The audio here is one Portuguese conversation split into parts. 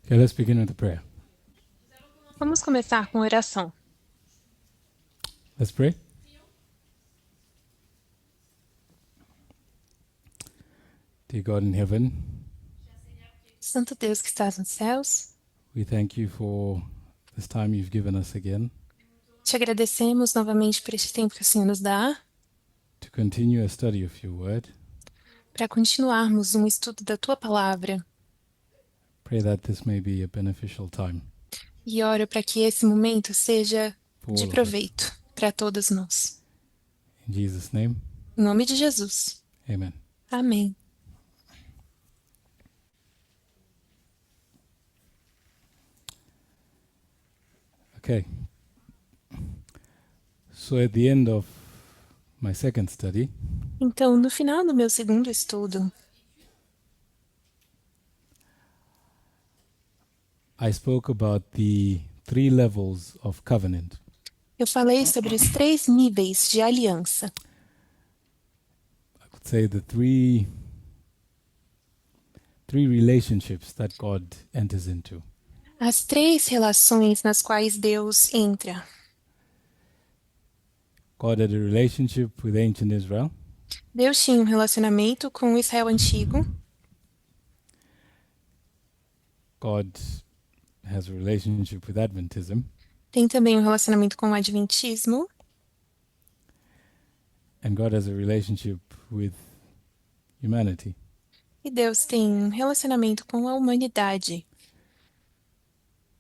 Okay, let's begin with the prayer. Vamos começar com oração. Let's pray. Dear God in heaven, Santo Deus que estás nos céus, we thank you for this time you've given us again te agradecemos novamente por este tempo que o Senhor nos dá to continue a study of your word. para continuarmos um estudo da tua palavra Pray that this may be a beneficial time e oro para que esse momento seja for de all of us. proveito para todos nós. In Jesus' name, Em nome de Jesus. amen. Amém. Okay. So at the end of my second study, Então, no final do meu segundo estudo, I spoke about the 3 levels of covenant. eu falei sobre os 3 níveis de aliança. I could say the three relationships that God enters into. As 3 relações nas quais Deus entra. God had a relationship with ancient Israel. Deus tinha um relacionamento com o Israel antigo. God has a relationship with Adventism. Tem também um relacionamento com o Adventismo. And God has a relationship with humanity. E Deus tem um relacionamento com a humanidade.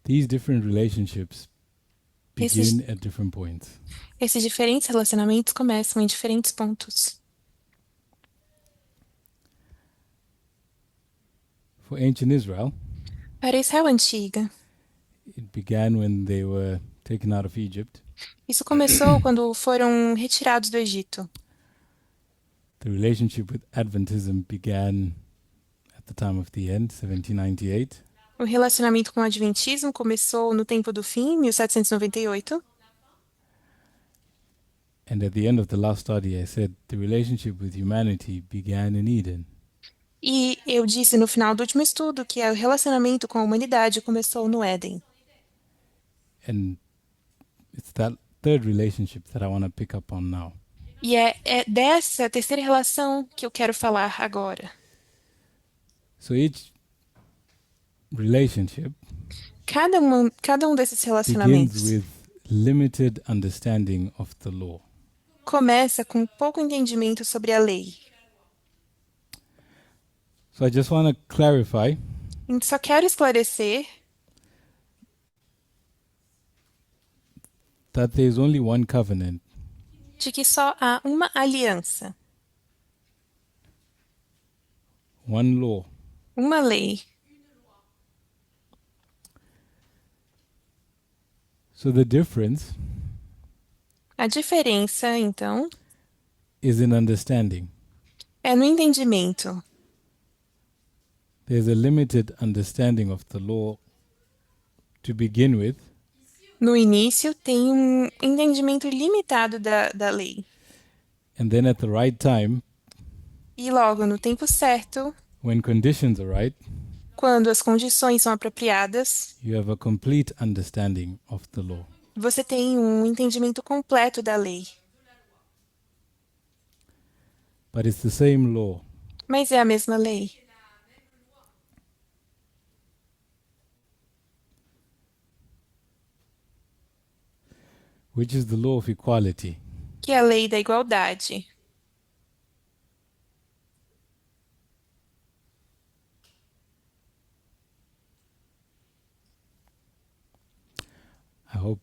These different relationships Esses, begin at different points. esses diferentes relacionamentos começam em diferentes pontos. For ancient Israel, Para Israel antiga, it began when they were taken out of Egypt. isso começou quando foram retirados do Egito. The relationship with Adventism began at the time of the end, 1798. O relacionamento com o Adventismo começou no tempo do fim, 1798. And at the end of the last study, I said the relationship with humanity began in Eden. E eu disse no final do último estudo que o relacionamento com a humanidade começou no Éden. And it's that third relationship that I want to pick up on now. E é dessa terceira relação que eu quero falar agora. So each relationship Cada um desses begins relacionamentos with limited understanding of the law. começa com pouco entendimento sobre a lei. So I just want to clarify Só quero esclarecer that there is only one covenant, de que só há uma aliança, one law. uma lei. So the difference A diferença, então, is in understanding. é no entendimento. There's a limited understanding of the law to begin with, No início, tem um entendimento limitado da lei. and then at the right time, E logo, no tempo certo, when conditions are right, quando as condições são apropriadas, you have a complete understanding of the law. você tem um entendimento completo da lei. But it's the same law. Mas é a mesma lei. Which is the law of equality. Que é a lei da igualdade. I hope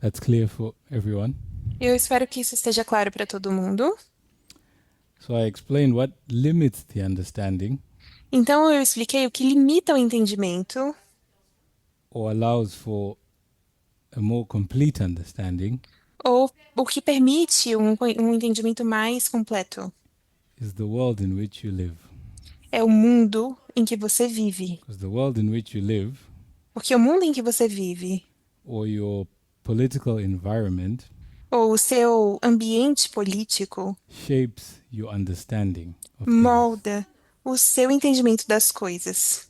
that's clear for everyone. Eu espero que isso esteja claro para todo mundo. So I explained what limits the understanding Então, eu expliquei o que limita o entendimento or allows for a more complete understanding ou o que permite um entendimento mais completo. is the world in which you live. É o mundo em que você vive. Because the world in which you live Porque o mundo em que você vive, or your political environment ou o seu ambiente político, shapes your understanding of things. molda o seu entendimento das coisas.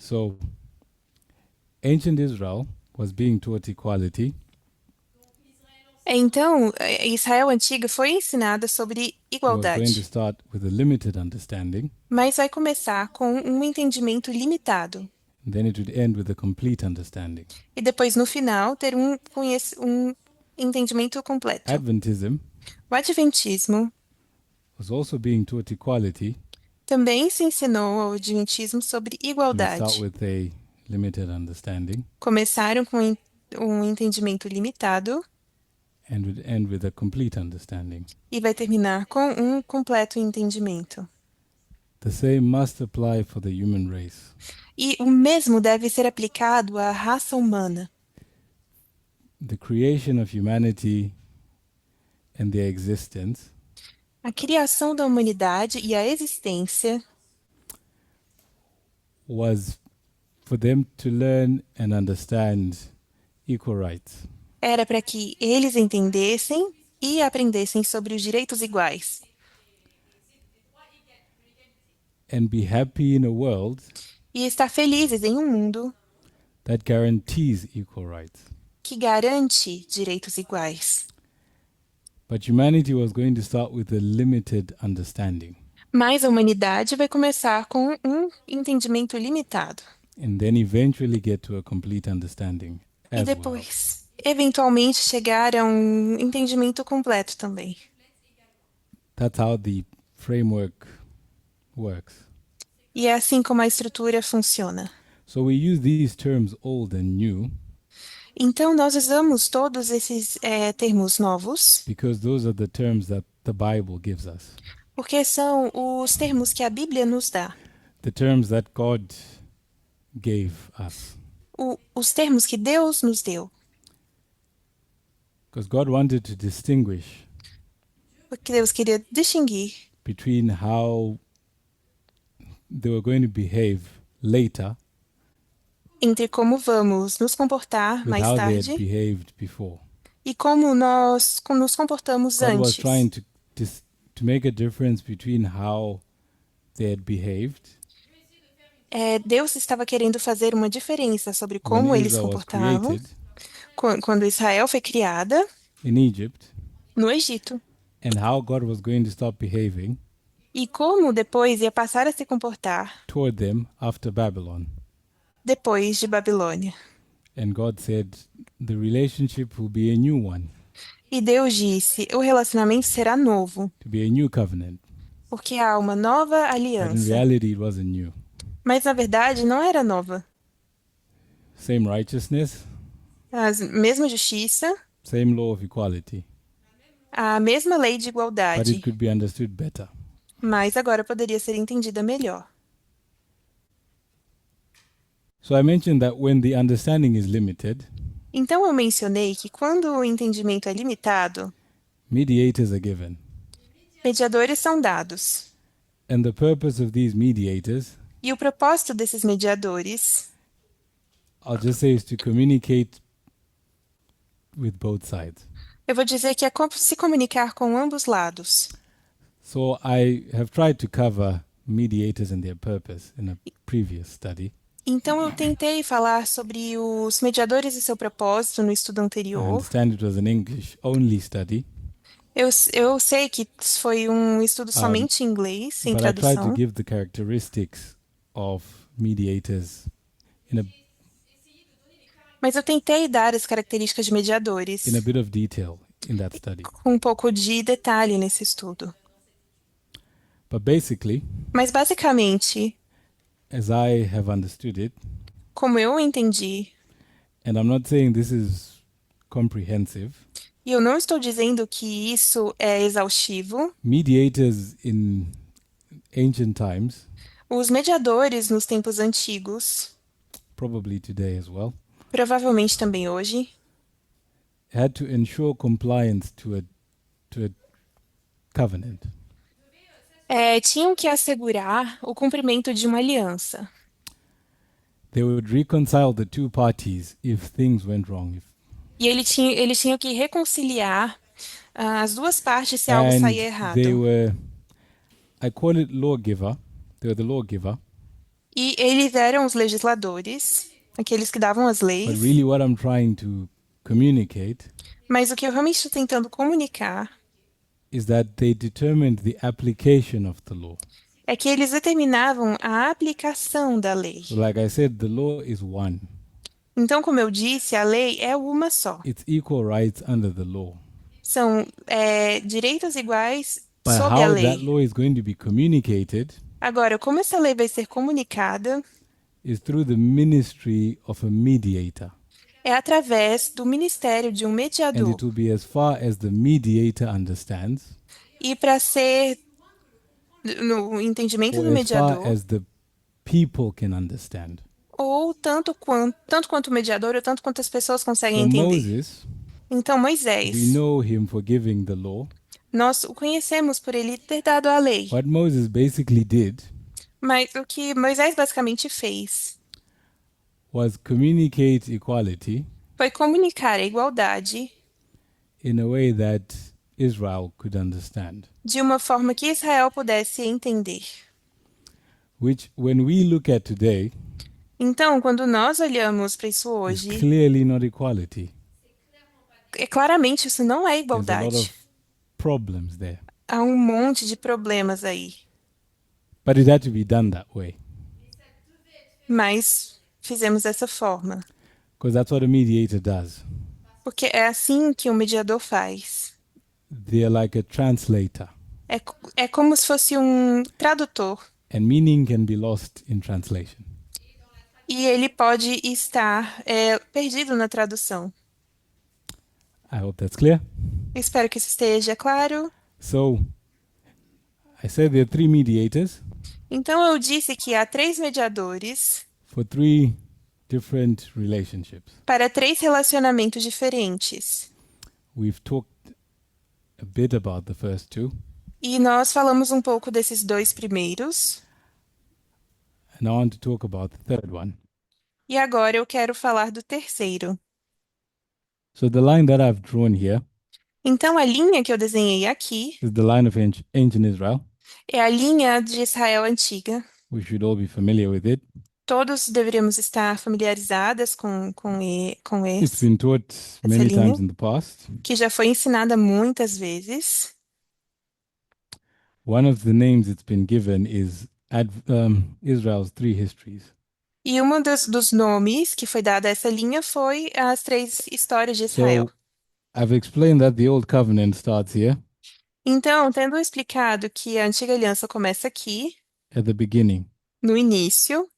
So, ancient Israel was being taught equality, Então, Israel antiga foi ensinada sobre it was going to igualdade, start with a limited understanding, mas vai começar com um entendimento limitado and then it would end with a complete understanding. e depois, no final, ter um entendimento completo. Adventism O Adventismo was also being taught equality, também se ensinou ao Adventismo sobre it would start igualdade. with a limited understanding Começaram com um entendimento limitado and would end with a complete understanding. e vai terminar com um completo entendimento. The same must apply for the human race. E o mesmo deve ser aplicado à raça humana. The creation of humanity and their existence A criação da humanidade e a existência was for them to learn and understand equal rights era para que eles entendessem e aprendessem sobre os direitos iguais and be happy in a world e estar felizes em um mundo that guarantees equal rights. que garante direitos iguais. But humanity was going to start with a limited understanding Mas a humanidade vai começar com um entendimento limitado and then eventually get to a complete understanding e as well. depois, eventualmente, chegar a um entendimento completo também. That's how the framework works. E é assim como a estrutura funciona. So we use these terms old and new Então, nós usamos todos esses termos novos because those are the terms that the Bible gives us. porque são os termos que a Bíblia nos dá, The terms that God gave us. os termos que Deus nos deu. Because God wanted to distinguish Porque Deus queria distinguir between how they were going to behave later entre como vamos nos comportar with mais how they had tarde behaved before. e como nós nos comportamos God was antes. trying to make a difference between how they had behaved Deus estava querendo fazer uma diferença sobre when como eles se Israel was comportavam created quando Israel foi criada in Egypt no Egito and how God was going to stop behaving e como depois ia passar a se comportar toward them after Babylon. depois de Babilônia. And God said, the relationship will be a new one, E Deus disse: o relacionamento será novo, to be a new covenant. porque há uma nova But in aliança. reality, it wasn't new. Mas na verdade não era nova. Same righteousness, A mesma justiça, same law of equality, a mesma lei de but igualdade, it could be understood better. mas agora poderia ser entendida melhor. So I mentioned that when the understanding is limited, Então eu mencionei que quando o entendimento é limitado, mediators are given. mediadores são dados. And the purpose of these mediators, E o propósito desses mediadores, I'll just say, is to communicate with both sides. eu vou dizer que é se comunicar com ambos lados. So I have tried to cover mediators and their purpose in a previous study. Então eu tentei falar sobre os mediadores e seu propósito no estudo I anterior. understand it was an English-only study, Eu sei que foi um estudo somente em inglês, sem but I tried to tradução, give the characteristics of mediators in mas eu tentei dar as características de mediadores a bit of detail in that study. com um pouco de detalhe nesse estudo. But basically, Mas basicamente, as I have understood it, como eu entendi, and I'm not saying this is comprehensive, e eu não estou dizendo que isso é exaustivo, mediators in ancient times, os mediadores nos tempos antigos, probably today as well, provavelmente também hoje, had to ensure compliance to a covenant. tinham que assegurar o cumprimento de uma aliança. They would reconcile the two parties if things went wrong. E eles tinham que reconciliar as duas partes se algo And saía errado. they were, I call it lawgiver, they were the lawgiver, E eles eram os legisladores, aqueles que davam as But leis. really, what I'm trying to communicate Mas o que eu realmente estou tentando comunicar is that they determined the application of the law. é que eles determinavam a aplicação da lei. So, like I said, the law is one. Então, como eu disse, a lei é uma só. It's equal rights under the law. São direitos iguais But sob a how that lei. law is going to be communicated Agora, como essa lei vai ser comunicada is through the ministry of a mediator. é através do ministério de um And mediador. it will be as far as the mediator understands, E para ser no entendimento or do as far mediador, as the people can understand. ou tanto quanto o mediador, ou tanto quanto as pessoas conseguem So entender. Moses, Então, we Moisés, know him for giving the law. nós o conhecemos por ele ter dado a lei. What Moses basically did Mas o que Moisés basicamente fez was communicate equality foi comunicar a igualdade in a way that Israel could understand. de uma forma que Israel pudesse entender. Which, when we look at today, Então, quando nós olhamos para isso is hoje, clearly not equality. claramente isso não é There's a lot igualdade. of problems there. Há um monte de problemas aí, But it had to be done that way mas fizemos dessa forma, because that's what a mediator does. porque é assim que o mediador faz. They're like a translator, É como se fosse um tradutor and meaning can be lost in translation. e ele pode estar perdido na tradução. I hope that's clear. Espero que isso esteja claro. So, I said there are three mediators Então, eu disse que há três mediadores for three different relationships. para três relacionamentos diferentes. We've talked a bit about the first two, E nós falamos um pouco desses dois primeiros. and I want to talk about the third one. E agora eu quero falar do terceiro. So, the line that I've drawn here Então, a linha que eu desenhei aqui is the line of ancient Israel. é a linha de Israel antiga. We should all be familiar with it. Todos deveríamos estar familiarizadas com It's been taught essa many linha, times in the past. que já foi ensinada muitas vezes. One of the names it's been given is Israel's three histories. E um dos nomes que foi dado a essa linha foi as três histórias de Israel. So, I've explained that the Old Covenant starts here Então, tendo explicado que a antiga aliança começa aqui, at the beginning. no início,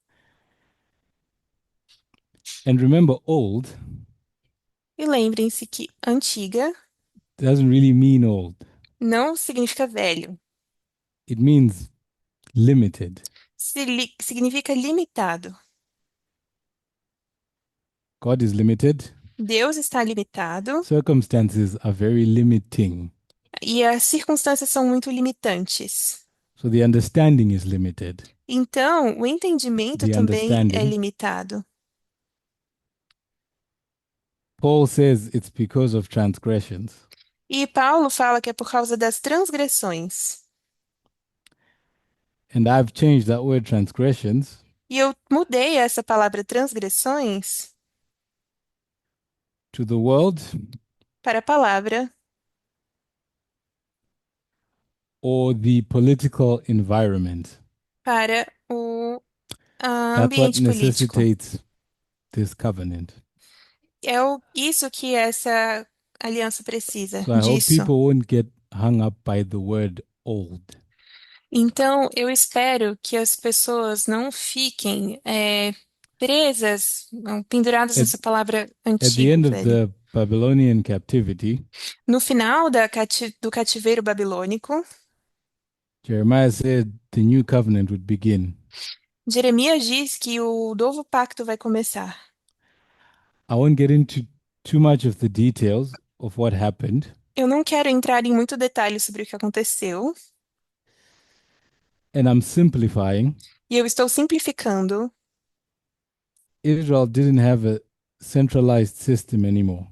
And remember, old e lembrem-se que antiga doesn't really mean old, não significa velho, it means limited. significa limitado. God is limited, Deus está limitado circumstances are very limiting. e as circunstâncias são muito limitantes. So the understanding is limited. Então, o entendimento The também é understanding. limitado. Paul says it's because of transgressions. E Paulo fala que é por causa das transgressões. And I've changed that word transgressions E eu mudei essa palavra transgressões to the world para a palavra or the political environment. para o That's what ambiente político. necessitates this covenant. Isso que essa aliança precisa, So I hope disso. people won't get hung up by the word old. Então, eu espero que as pessoas não fiquem presas, penduradas At, nessa palavra at the antigo, end of velho. the Babylonian captivity, No final do cativeiro babilônico, Jeremiah said the new covenant would begin. Jeremias diz que o novo pacto vai começar. I won't get into too much of the details of what happened. Eu não quero entrar em muito detalhe sobre o que aconteceu, And I'm simplifying. e eu estou simplificando. Israel didn't have a centralized system anymore.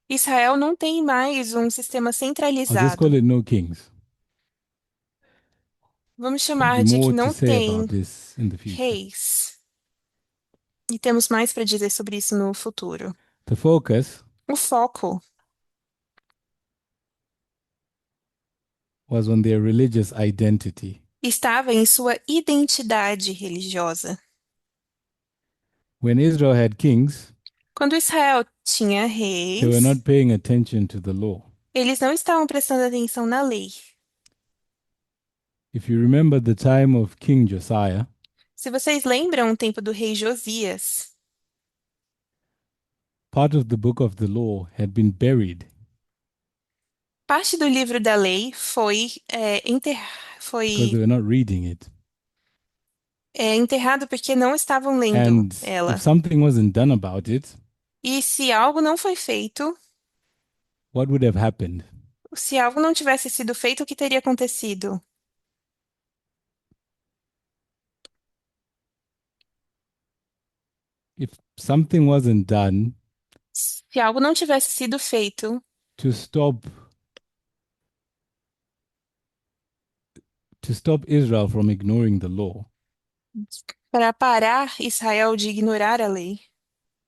Israel não tem mais um sistema I'll just centralizado. call it no kings. Vamos There'll chamar be de que more to não say about tem this in the future. reis. E temos mais para dizer sobre isso no futuro. The focus O foco was on their religious identity. estava em sua identidade religiosa. When Israel had kings, Quando Israel tinha they were reis, not paying attention to the law. eles não estavam prestando atenção na lei. If you remember the time of King Josiah, Se vocês lembram o tempo do rei Josias, part of the book of the law had been buried parte do livro da lei foi, because they foi were not reading it. enterrado porque não estavam lendo And if ela. something wasn't done about it, E se algo não foi feito, what would have happened? se algo não tivesse sido feito, o que teria acontecido? If something wasn't done Se algo não tivesse sido feito to stop Israel from ignoring the law, para parar Israel de ignorar a lei,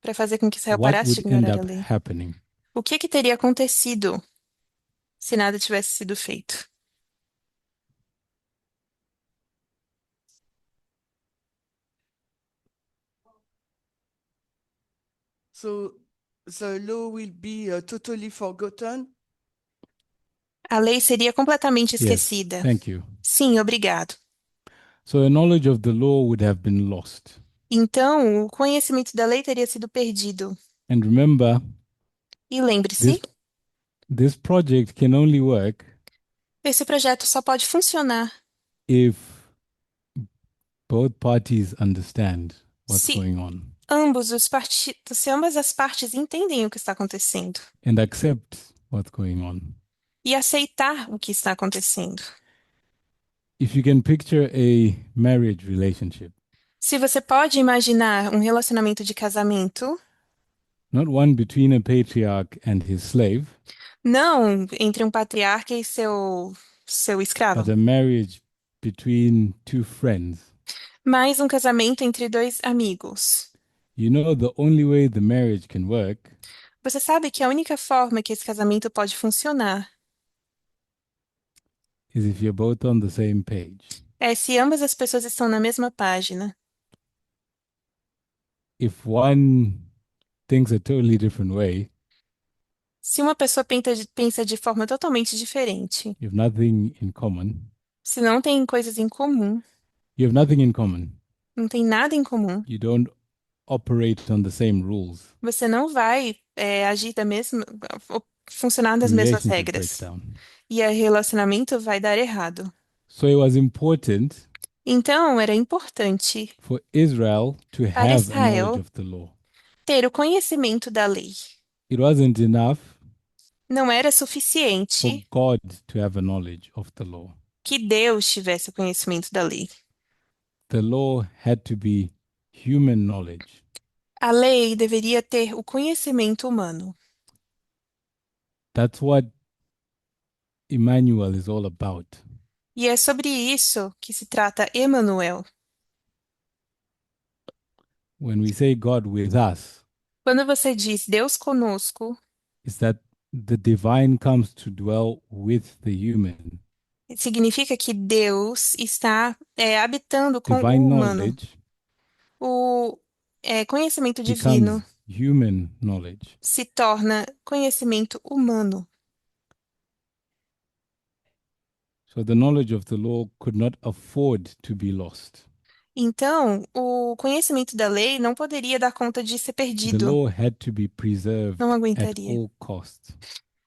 para fazer com que Israel what parasse de would end ignorar a up lei, happening? o que que teria acontecido se nada tivesse sido feito? So the law will be totally forgotten. A lei seria completamente Yes, esquecida. thank you. Sim, obrigado. So a knowledge of the law would have been lost. Então, o conhecimento da lei teria sido perdido. And remember, E lembre-se, this this project can only work esse projeto só pode funcionar if both parties understand what's se going on se ambas as partes entendem o que está acontecendo and accept what's going on. e aceitar o que está acontecendo. If you can picture a marriage relationship, Se você pode imaginar um relacionamento de casamento, not one between a patriarch and his slave, não entre um patriarca e seu but escravo, a marriage between two friends, mas um casamento entre dois amigos. you know the only way the marriage can work Você sabe que a única forma que esse casamento pode funcionar is if you're both on the same page. é se ambas as pessoas estão na mesma página. If one thinks a totally different way, Se uma pessoa pensa de forma totalmente diferente, you have nothing in common. se não tem coisas em comum, You have nothing in common. não tem nada em comum, You don't operate on the same rules. você não vai agir da mesma, funcionar The das mesmas relationship breaks regras. down. E o relacionamento vai dar errado. So it was important Então, era importante for Israel to para have a knowledge Israel of the law. ter o conhecimento da lei. It wasn't enough Não era for suficiente God to have a knowledge of the law. que Deus tivesse o conhecimento da lei. The law had to be human knowledge. A lei deveria ter o conhecimento humano. That's what Emmanuel is all about. E é sobre isso que se trata Emanuel. When we say God with us, Quando você diz Deus conosco, is that the divine comes to dwell with the human. significa que Deus está habitando com Divine o humano. knowledge O conhecimento divino becomes human knowledge. se torna conhecimento humano. So the knowledge of the law could not afford to be lost. Então, o conhecimento da lei não poderia dar conta de ser The perdido. law had to be Não preserved at aguentaria. all costs.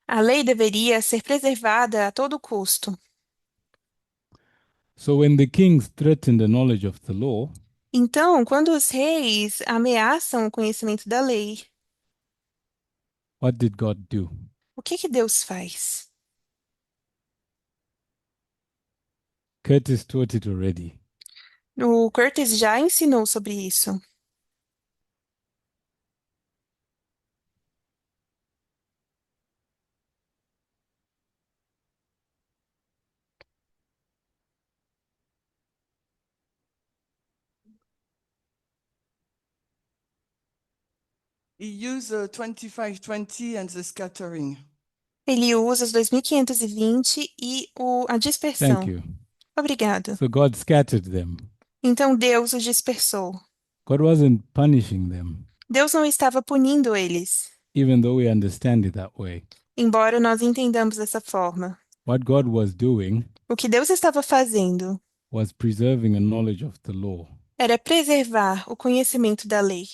A lei deveria ser preservada a todo custo. So when the kings threatened the knowledge of the law, Então, quando os reis ameaçam o conhecimento da lei, what did God do? o que que Deus faz? Curtis taught it already. O Curtis já ensinou sobre isso. he used 2520 and the scattering. Ele usa os 2520 e a Thank dispersão. you. Obrigado. So God scattered them. Então Deus os dispersou. God wasn't punishing them, Deus não estava punindo eles, even though we understand it that way. embora nós entendamos dessa forma. What God was doing O que Deus estava fazendo was preserving a knowledge of the law. era preservar o conhecimento da lei,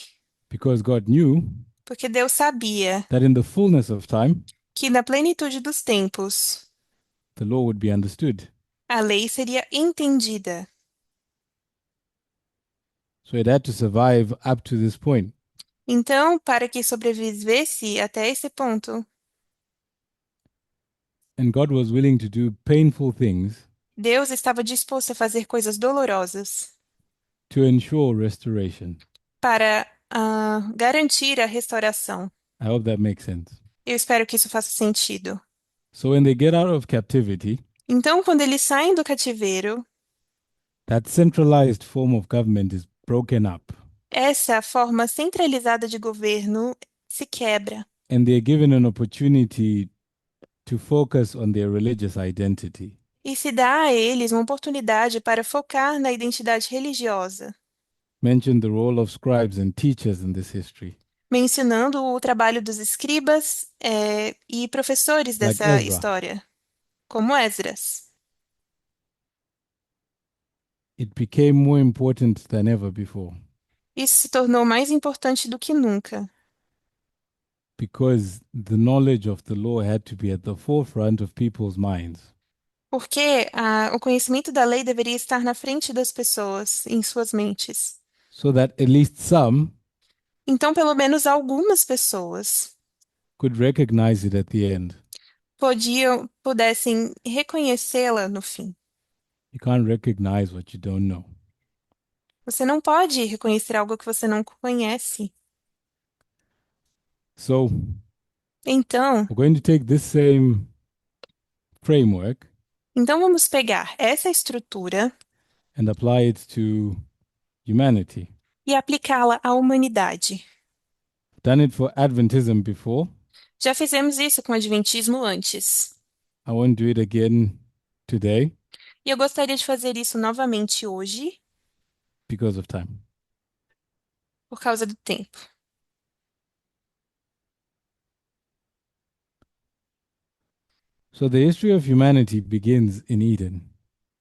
Because God knew porque Deus sabia that in the fullness of time, que na plenitude dos tempos the law would be understood. a lei seria entendida. So it had to survive up to this point. Então, para que sobrevivesse até esse ponto, And God was willing to do painful things Deus estava disposto a fazer coisas dolorosas to ensure restoration. para garantir a restauração. I hope that makes sense. Eu espero que isso faça sentido. So when they get out of captivity, Então, quando eles saem do cativeiro, that centralized form of government is broken up essa forma centralizada de governo se quebra and they're given an opportunity to focus on their religious identity. e se dá a eles uma oportunidade para focar na identidade religiosa, Mention the role of scribes and teachers in this history, mencionando o trabalho dos escribas, e professores like dessa Ezra. história, como Esdras. It became more important than ever before Isso se tornou mais importante do que nunca, because the knowledge of the law had to be at the forefront of people's minds. porque o conhecimento da lei deveria estar na frente das pessoas, em suas mentes. So that at least some Então, pelo menos algumas pessoas could recognize it at the end. pudessem reconhecê-la no fim. You can't recognize what you don't know. Você não pode reconhecer algo que você não conhece. So Então, we're going to take this same framework vamos pegar essa estrutura and apply it to humanity. e aplicá-la à humanidade. Done it for Adventism before. Já fizemos isso com o Adventismo antes. I won't do it again today E eu gostaria de fazer isso novamente hoje, because of time. por causa do tempo. So the history of humanity begins in Eden.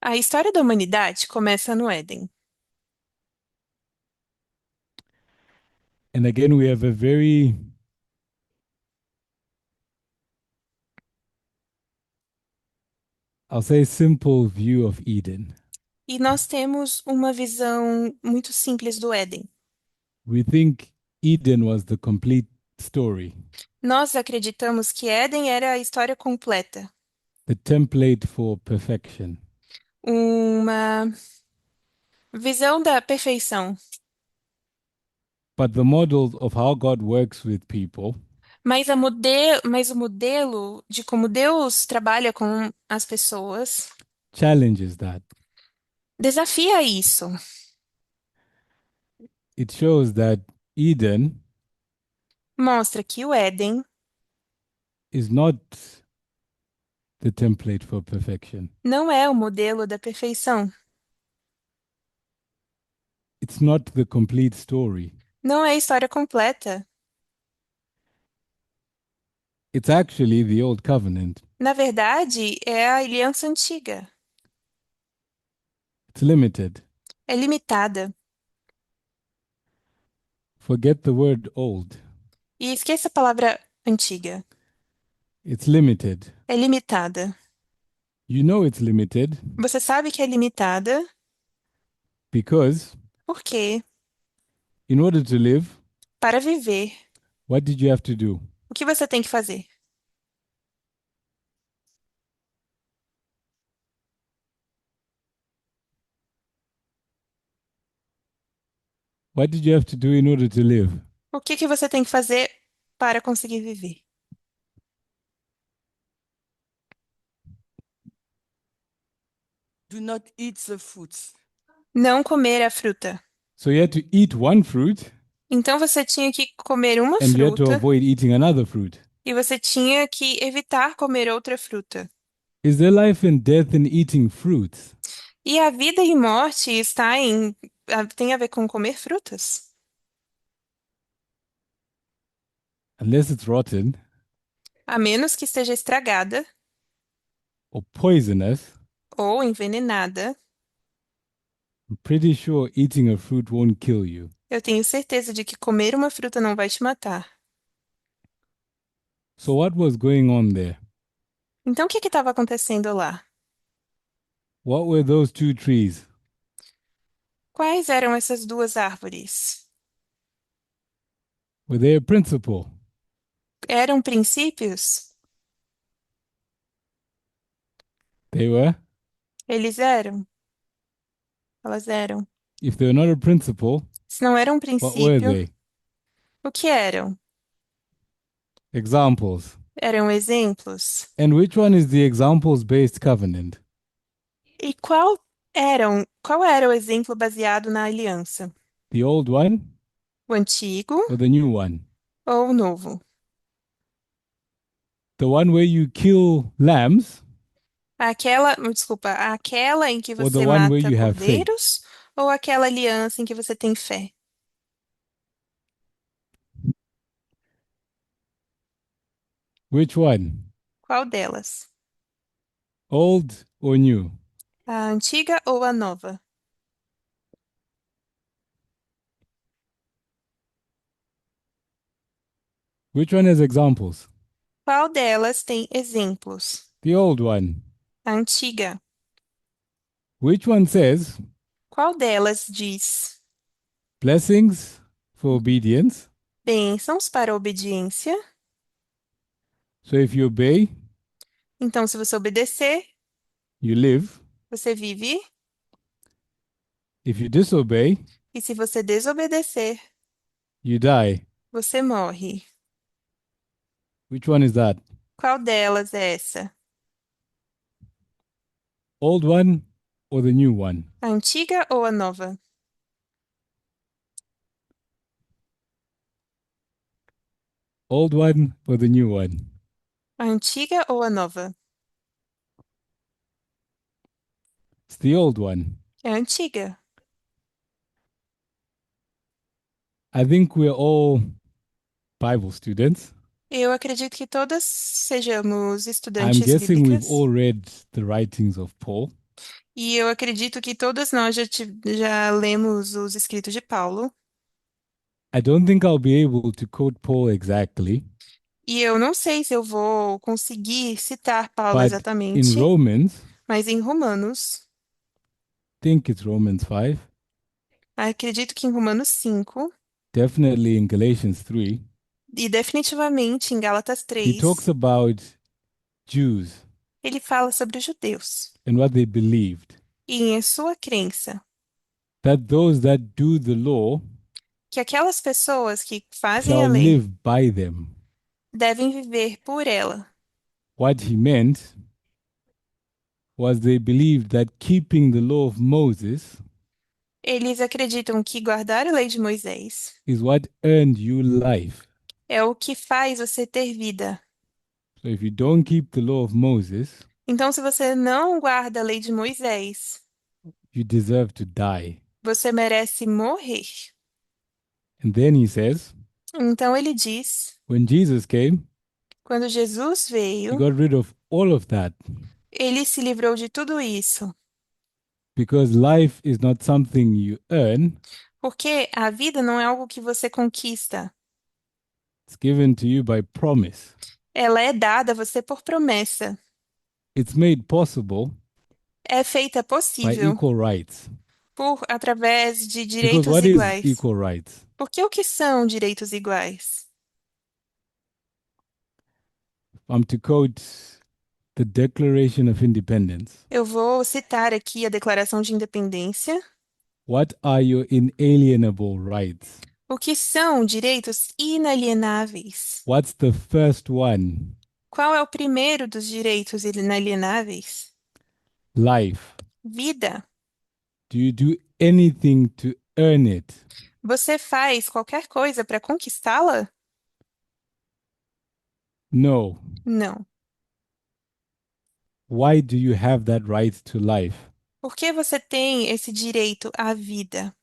A história da humanidade começa no Éden. And again, we have a very I'll say simple view of Eden. E nós temos uma visão muito simples do Éden. We think Eden was the complete story, Nós acreditamos que Éden era a história completa, the template for perfection. uma visão da perfeição. But the model of how God works with people Mas o modelo de como Deus trabalha com as pessoas challenges that. desafia isso. It shows that Eden Mostra que o Éden is not the template for perfection. não é o modelo da perfeição. It's not the complete story. Não é a história completa. It's actually the old covenant. Na verdade, é a aliança antiga. It's limited. É limitada. Forget the word old. E esqueça a palavra antiga. It's limited. É limitada. You know it's limited Você sabe que é limitada because porque, in order to live, para viver, what did you have to do? o que você tem que fazer? What did you have to do in order to live? O que você tem que fazer para conseguir viver? Do not eat the fruits. Não comer a fruta. So you had to eat one fruit Então você tinha que comer uma and you had to fruta avoid eating another fruit. e você tinha que evitar comer outra fruta. Is there life and death in eating fruits? E a vida e morte tem a ver com comer frutas. Unless it's rotten A menos que esteja estragada or poisonous, ou envenenada, I'm pretty sure eating a fruit won't kill you. eu tenho certeza de que comer uma fruta não vai te matar. So, what was going on there? Então o que estava acontecendo lá? What were those two trees? Quais eram essas duas árvores? Were they a principle? Eram princípios? They were. Eles eram? Elas eram. If they were not a principle, Se não era um what were princípio, they? o que eram? Examples. Eram exemplos. And which one is the examples based covenant? E qual era o exemplo baseado na aliança? The old one O antigo or the new one? ou o novo? The one where you kill lambs Aquela em que or the você one where mata you have faith? cordeiros ou aquela aliança em que você tem fé? Which one? Qual delas? Old or new? A antiga ou a nova? Which one has examples? Qual delas tem exemplos? The old one. A antiga. Which one says Qual delas diz blessings for obedience? bênçãos para a obediência? So if you obey, Então, se você obedecer, you live. você vive, If you disobey, e se você desobedecer, you die. você morre. Which one is that? Qual delas é essa? Old one or the new one? A antiga ou a nova? Old one or the new one? A antiga ou a nova? It's the old one. É a antiga. I think we're all Bible students. Eu acredito que todas sejamos I'm estudantes guessing we've bíblicas. all read the writings of Paul. E eu acredito que todas nós já lemos os escritos de Paulo. I don't think I'll be able to quote Paul exactly, E eu não sei se eu vou conseguir citar Paulo but in exatamente, Romans, mas em Romanos, think it's Romans 5, acredito que em Romanos 5 definitely in Galatians 3, e definitivamente em Gálatas he talks 3, about Jews ele fala sobre os judeus and what they believed, e em sua crença that those that do the law que aquelas pessoas que fazem a shall lei live by them. devem viver por ela. What he meant was they believed that keeping the law of Moses Eles acreditam que guardar a lei de Moisés is what earned you life. é o que faz você ter vida. So if you don't keep the law of Moses, Então, se você não guarda a lei de Moisés, you deserve to die. você merece morrer. And then he says, Então, ele diz, when Jesus came, quando Jesus he veio, got rid of all of that ele se livrou de tudo isso, because life is not something you earn, porque a vida não é algo que você conquista. it's given to you by promise. Ela é dada a você por promessa. It's made possible É feita by possível equal rights. através de Because direitos what is iguais. equal rights? Porque o que são direitos iguais? I'm to quote the Declaration of Independence. Eu vou citar aqui a Declaração de Independência. What are your inalienable rights? O que são direitos inalienáveis? What's the first one? Qual é o primeiro dos direitos inalienáveis? Life. Vida. Do you do anything to earn it? Você faz qualquer coisa para conquistá-la? No. Não. Why do you have that right to life? Por que você tem esse direito à vida?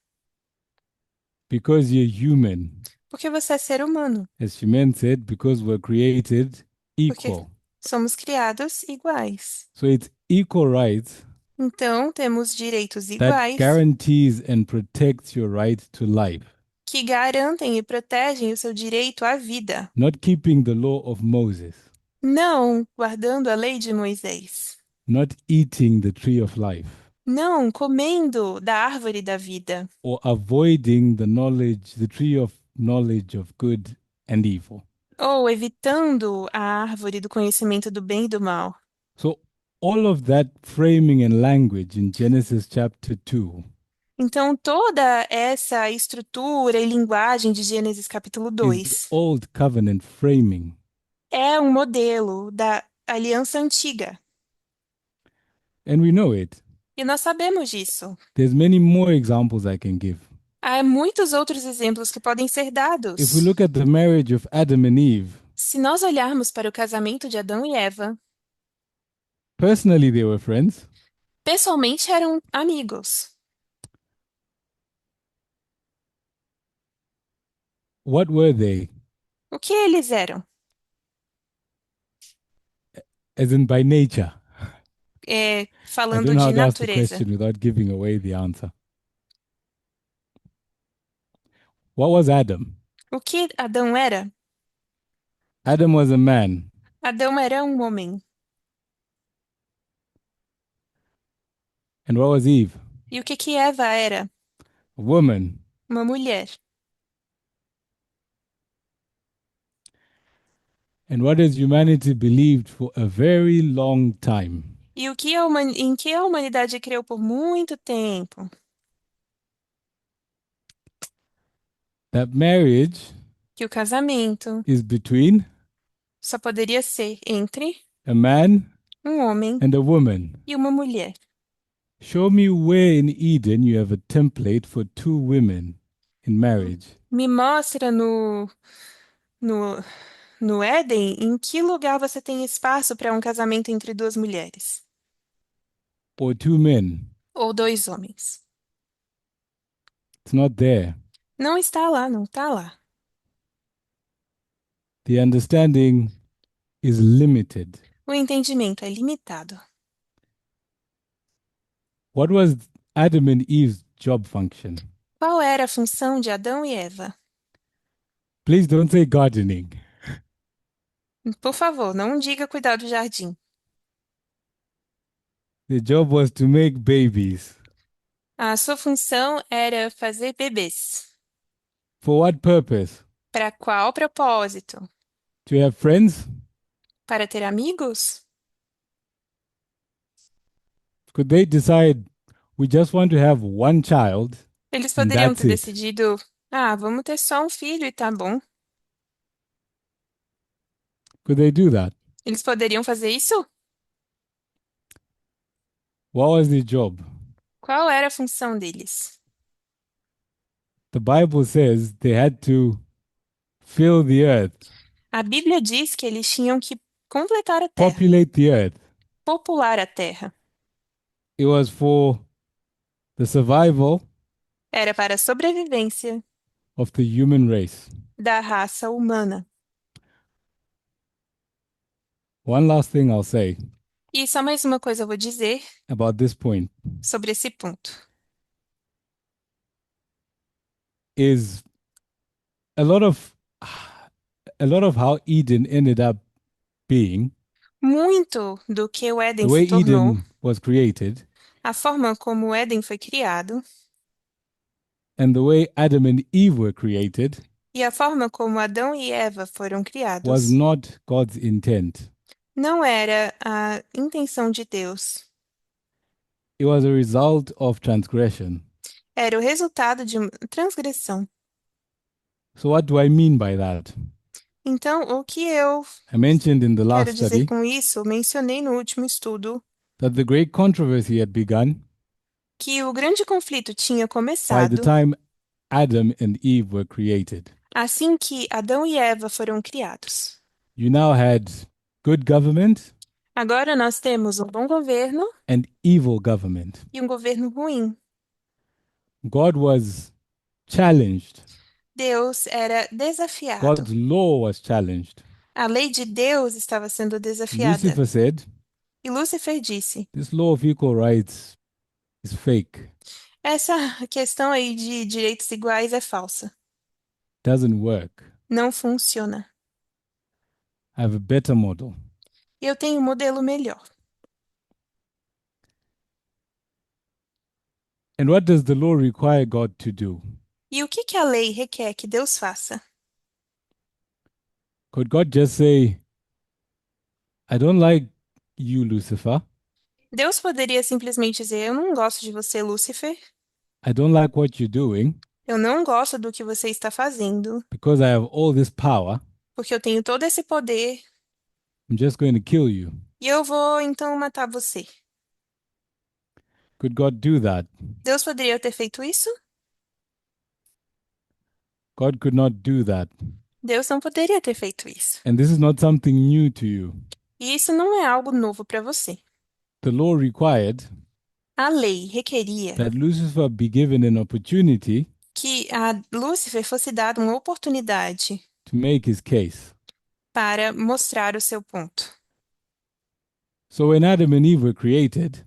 Because you're human. Porque você é ser humano. As Shimen said, because we're created Porque equal. somos criados iguais. So it's equal rights Então, temos direitos that iguais guarantees and protects your right to life. que garantem e protegem o seu direito à vida. Not keeping the law of Moses, Não guardando a lei de Moisés. not eating the tree of life, Não comendo da árvore da vida. or avoiding the tree of knowledge of good and evil. Ou evitando a árvore do conhecimento do bem e do mal. So all of that framing and language in Genesis chapter 2 Então, toda essa estrutura e linguagem de Gênesis capítulo is the 2 old covenant framing. é um modelo da aliança antiga. And we know it. E nós sabemos disso. There's many more examples I can give. Há muitos outros exemplos que podem ser If we dados. look at the marriage of Adam and Eve, Se nós olharmos para o casamento de Adão e Eva, personally they were friends. pessoalmente eram amigos. What were they? O que eles eram? As in by nature. I Falando don't know de how to ask the natureza. question without giving away the answer. What was Adam? O que Adão era? Adam was a man. Adão era um homem. And what was Eve? E o que Eva era? A woman. Uma mulher. And what has humanity believed for a very long time? E o que em que a humanidade creu por muito tempo? That marriage Que o casamento is between só poderia ser entre a man um homem and a woman. e uma mulher. Show me where in Eden you have a template for two women in marriage. Me mostra no, no Éden em que lugar você tem espaço para um casamento entre duas mulheres Or two men. ou dois homens. It's not there. Não está lá, não está lá. The understanding is limited. O entendimento é limitado. What was Adam and Eve's job function? Qual era a função de Adão e Eva? Please don't say gardening. Por favor, não diga cuidar do jardim. The job was to make babies. A sua função era fazer bebês. For what purpose? Para qual propósito? To have friends? Para ter amigos? Could they decide we just want to have one child Eles and poderiam that's ter it? decidido, vamos ter só um filho e tá bom. Could they do that? Eles poderiam fazer isso? What was the job? Qual era a função deles? The Bible says they had to fill the earth, A Bíblia diz que eles tinham que completar a terra, populate the earth. popular a terra. It was for the survival Era para a sobrevivência of the human race. da raça humana. One last thing I'll say E só mais uma coisa eu vou dizer about this point sobre esse ponto. is a lot of how Eden ended up being, Muito do que o the Éden way se tornou, Eden was created, a forma como o Éden foi criado and the way Adam and Eve were created e a forma como Adão e Eva foram criados was not God's intent. não era a intenção de Deus. It was a result of transgression. Era o resultado de uma transgressão. So what do I mean by that? Então, o que eu I mentioned in the quero last dizer study com isso, mencionei no último estudo that the great controversy had begun que o grande conflito tinha by the começado time Adam and Eve were created, assim que Adão e Eva foram criados. you now had good government Agora nós temos um bom governo and evil government. e um governo ruim. God was challenged. Deus era desafiado. God's law was challenged. A lei de Deus estava sendo desafiada. Lucifer said, E Lúcifer disse: this law of equal rights is fake, essa questão aí de direitos iguais é falsa. doesn't work. Não funciona. I have a better model. Eu tenho um modelo melhor. And what does the law require God to do? E o que que a lei requer que Deus faça? Could God just say, I don't like you, Lucifer. Deus poderia simplesmente dizer: eu não gosto de você, Lúcifer. I don't like what you're doing Eu não gosto do que você está fazendo, because I have all this power. porque eu tenho todo esse poder I'm just going to kill you. e eu vou então matar você. Could God do that? Deus poderia ter feito isso? God could not do that. Deus não poderia ter feito isso. And this is not something new to you. E isso não é algo novo para você. The law required A lei requeria that Lucifer be given an opportunity que a Lúcifer fosse dada uma oportunidade to make his case. para mostrar o seu ponto. So when Adam and Eve were created,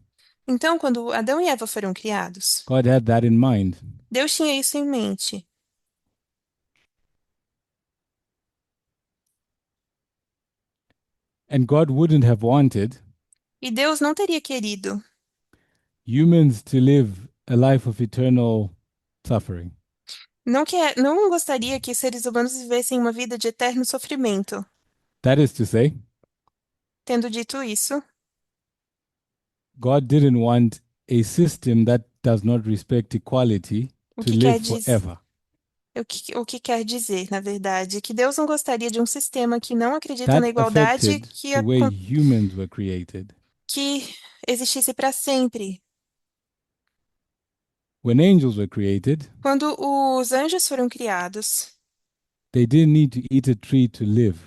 Então, quando Adão e Eva foram criados, God had that in mind. Deus tinha isso em mente. And God wouldn't have wanted E Deus não teria querido humans to live a life of eternal suffering. não gostaria que seres humanos vivessem uma vida de eterno sofrimento. That is to say, Tendo dito isso, God didn't want a system that does not respect equality o to que quer live dizer, forever. o que quer dizer, na verdade, que Deus não gostaria de um sistema que não acredita na That igualdade affected the way humans were created. que existisse para sempre. When angels were created, Quando os anjos foram criados, they didn't need to eat a tree to live.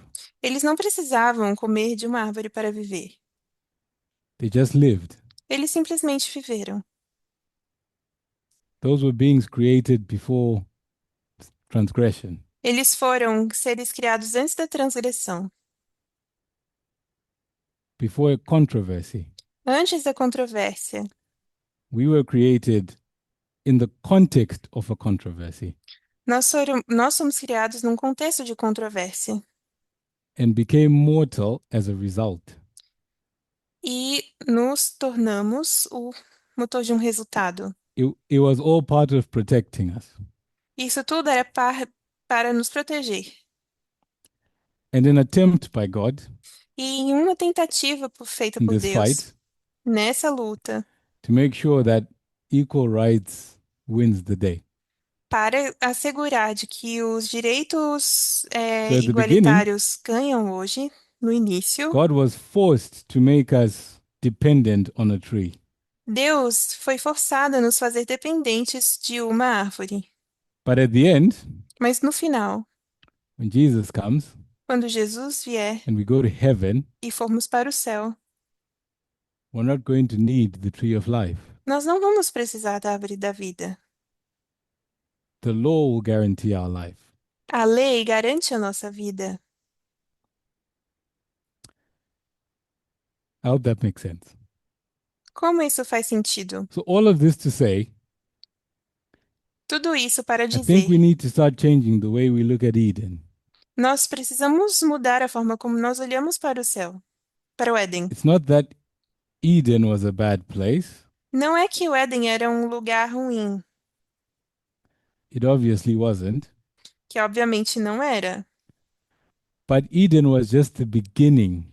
eles não precisavam comer de uma árvore para viver. They just lived. Eles simplesmente viveram. Those were beings created before transgression. Eles foram seres criados antes da transgressão, Before a controversy. antes da controvérsia. We were created in the context of a controversy Nós somos criados num contexto de controvérsia and became mortal as a result. e nos tornamos o motor de um resultado. It was all part of protecting us. Isso tudo era para nos proteger. And an attempt by God E em uma tentativa feita in por this Deus, fight nessa luta, to make sure that equal rights wins the day. para assegurar de que os direitos So at the igualitários ganham hoje, no início, God was forced to make us dependent on a tree. Deus foi forçado a nos fazer dependentes de uma árvore. But at the end, Mas no final, when Jesus comes quando Jesus vier and we go to heaven, e formos para o céu, we're not going to need the tree of life. nós não vamos precisar da árvore da vida. The law will guarantee our life. A lei garante a nossa vida. I hope that makes sense. Como isso faz sentido? So all of this to say, Tudo isso para I think dizer, we need to start changing the way we look at Eden. nós precisamos mudar a forma como nós olhamos para o céu, para o Éden. It's not that Eden was a bad place. Não é que o Éden era um lugar ruim, It obviously wasn't. que obviamente não era, But Eden was just the beginning.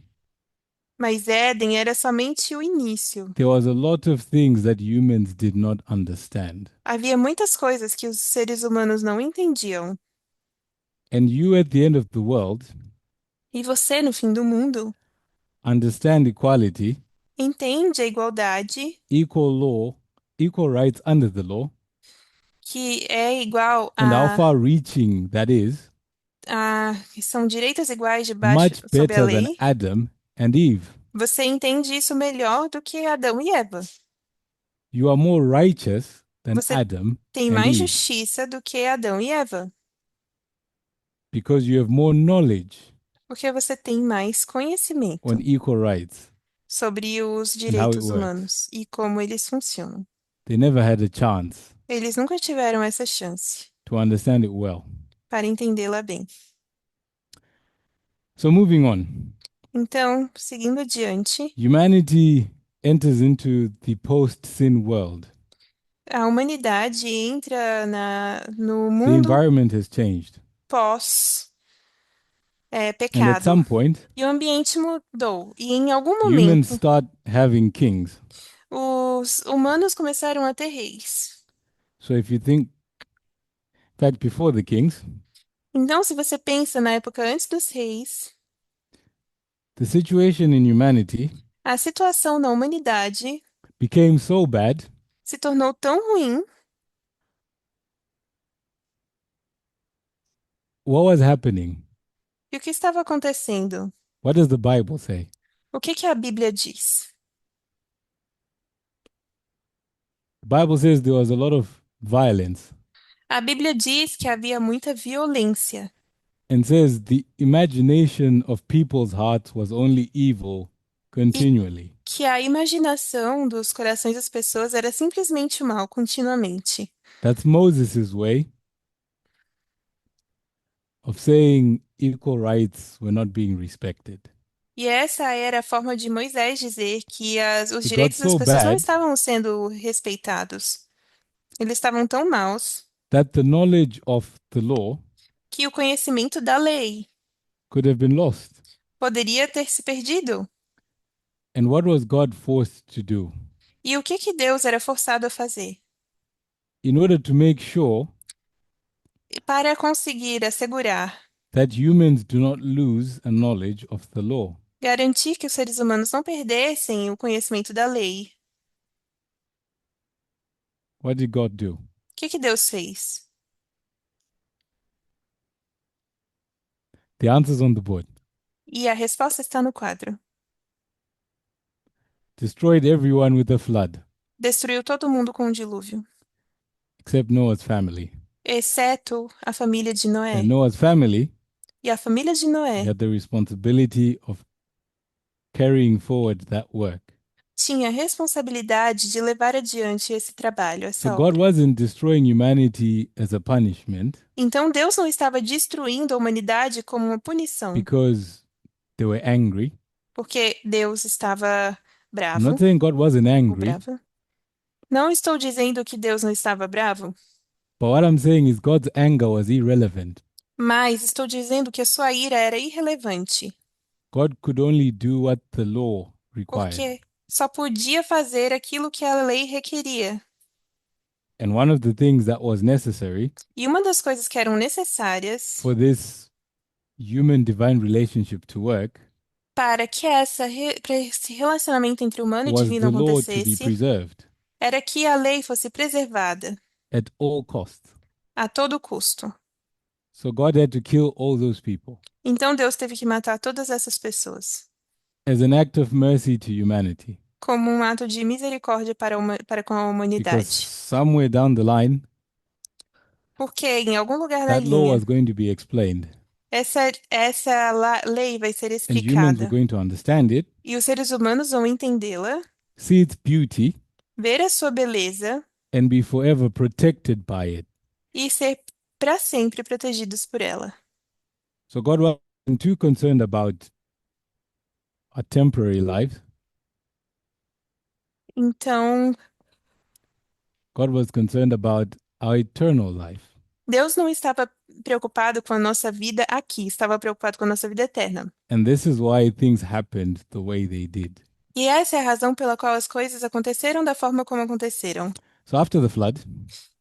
mas Éden era somente o início. There was a lot of things that humans did not understand. Havia muitas coisas que os seres humanos não entendiam. And you at the end of the world E você, no fim do mundo, understand equality, entende a igualdade, equal law, equal rights under the law, que é igual and how a, far reaching that is, que são direitos iguais debaixo much sob a better than lei, Adam and Eve. você entende isso melhor do que Adão e Eva. You are more righteous than Você Adam tem and mais Eve justiça do que Adão e Eva, because you have more knowledge porque você tem mais on conhecimento equal rights sobre os and how it direitos works. humanos e como eles funcionam. They never had a chance Eles nunca tiveram essa chance to understand it well. para entendê-la bem. So, moving on, Então, seguindo adiante, humanity enters into the post sin world. a humanidade entra no The mundo environment has changed. pós And at pecado some point, e o ambiente mudou. E em algum humans momento, start having kings. os humanos começaram a ter reis. So, if you think, in fact, before the kings, Então, se você pensa na época antes dos reis, the situation in humanity a situação na humanidade became so bad. se tornou tão ruim. What was happening? E o que estava acontecendo? What does the Bible say? O que que a Bíblia diz? The Bible says there was a lot of violence A Bíblia diz que havia muita violência and says the imagination of people's hearts was only evil e continually. que a imaginação dos corações das pessoas era simplesmente mal continuamente. That's Moses' way of saying equal rights were not being respected. E essa era a forma de Moisés dizer que os It got direitos das so pessoas não bad estavam sendo respeitados. Eles estavam tão maus that the knowledge of the law que o conhecimento da lei could have been lost. poderia ter se perdido. And what was God forced to do? E o que que Deus era forçado a fazer? In order to make sure Para conseguir assegurar, that humans do not lose a knowledge of the law. garantir que os seres humanos não perdessem o conhecimento da lei. What did God do? O que que Deus fez? The answer's on the board. E a resposta está no quadro. Destroyed everyone with a flood, Destruiu todo mundo com o dilúvio, except Noah's family. exceto a família de Noé. And Noah's family E a família de Noé had the responsibility of carrying forward that work. tinha a responsabilidade de levar adiante esse trabalho, So essa God obra. wasn't destroying humanity as a punishment Então Deus não estava destruindo a humanidade como uma punição, because they were angry. porque Deus estava I'm not bravo saying God wasn't ou angry, brava. Não estou dizendo que Deus não estava bravo, but what I'm saying is God's anger was irrelevant. mas estou dizendo que a sua ira era irrelevante, God could only do what the law required. porque só podia fazer aquilo que a lei requeria. And one of the things that was necessary E uma das coisas que eram necessárias for this human divine relationship to work para que para esse relacionamento entre humano e was divino the law to be acontecesse preserved era que a lei fosse preservada at all costs. a todo custo. So God had to kill all those people Então Deus teve que matar todas essas pessoas, as an act of mercy to humanity. como um ato de misericórdia para com a Because humanidade. somewhere down the line, Porque em algum lugar da that law linha, was going to be explained, essa lei vai ser and humans were explicada going to understand it, e os seres humanos vão entendê-la, see its beauty, ver a sua beleza and be forever protected by it. e ser para sempre protegidos por ela. So God wasn't too concerned about our temporary lives. Então, God was concerned about our eternal life. Deus não estava preocupado com a nossa vida aqui, estava preocupado com a nossa vida eterna. And this is why things happened the way they did. E essa é a razão pela qual as coisas aconteceram da forma como aconteceram. So after the flood,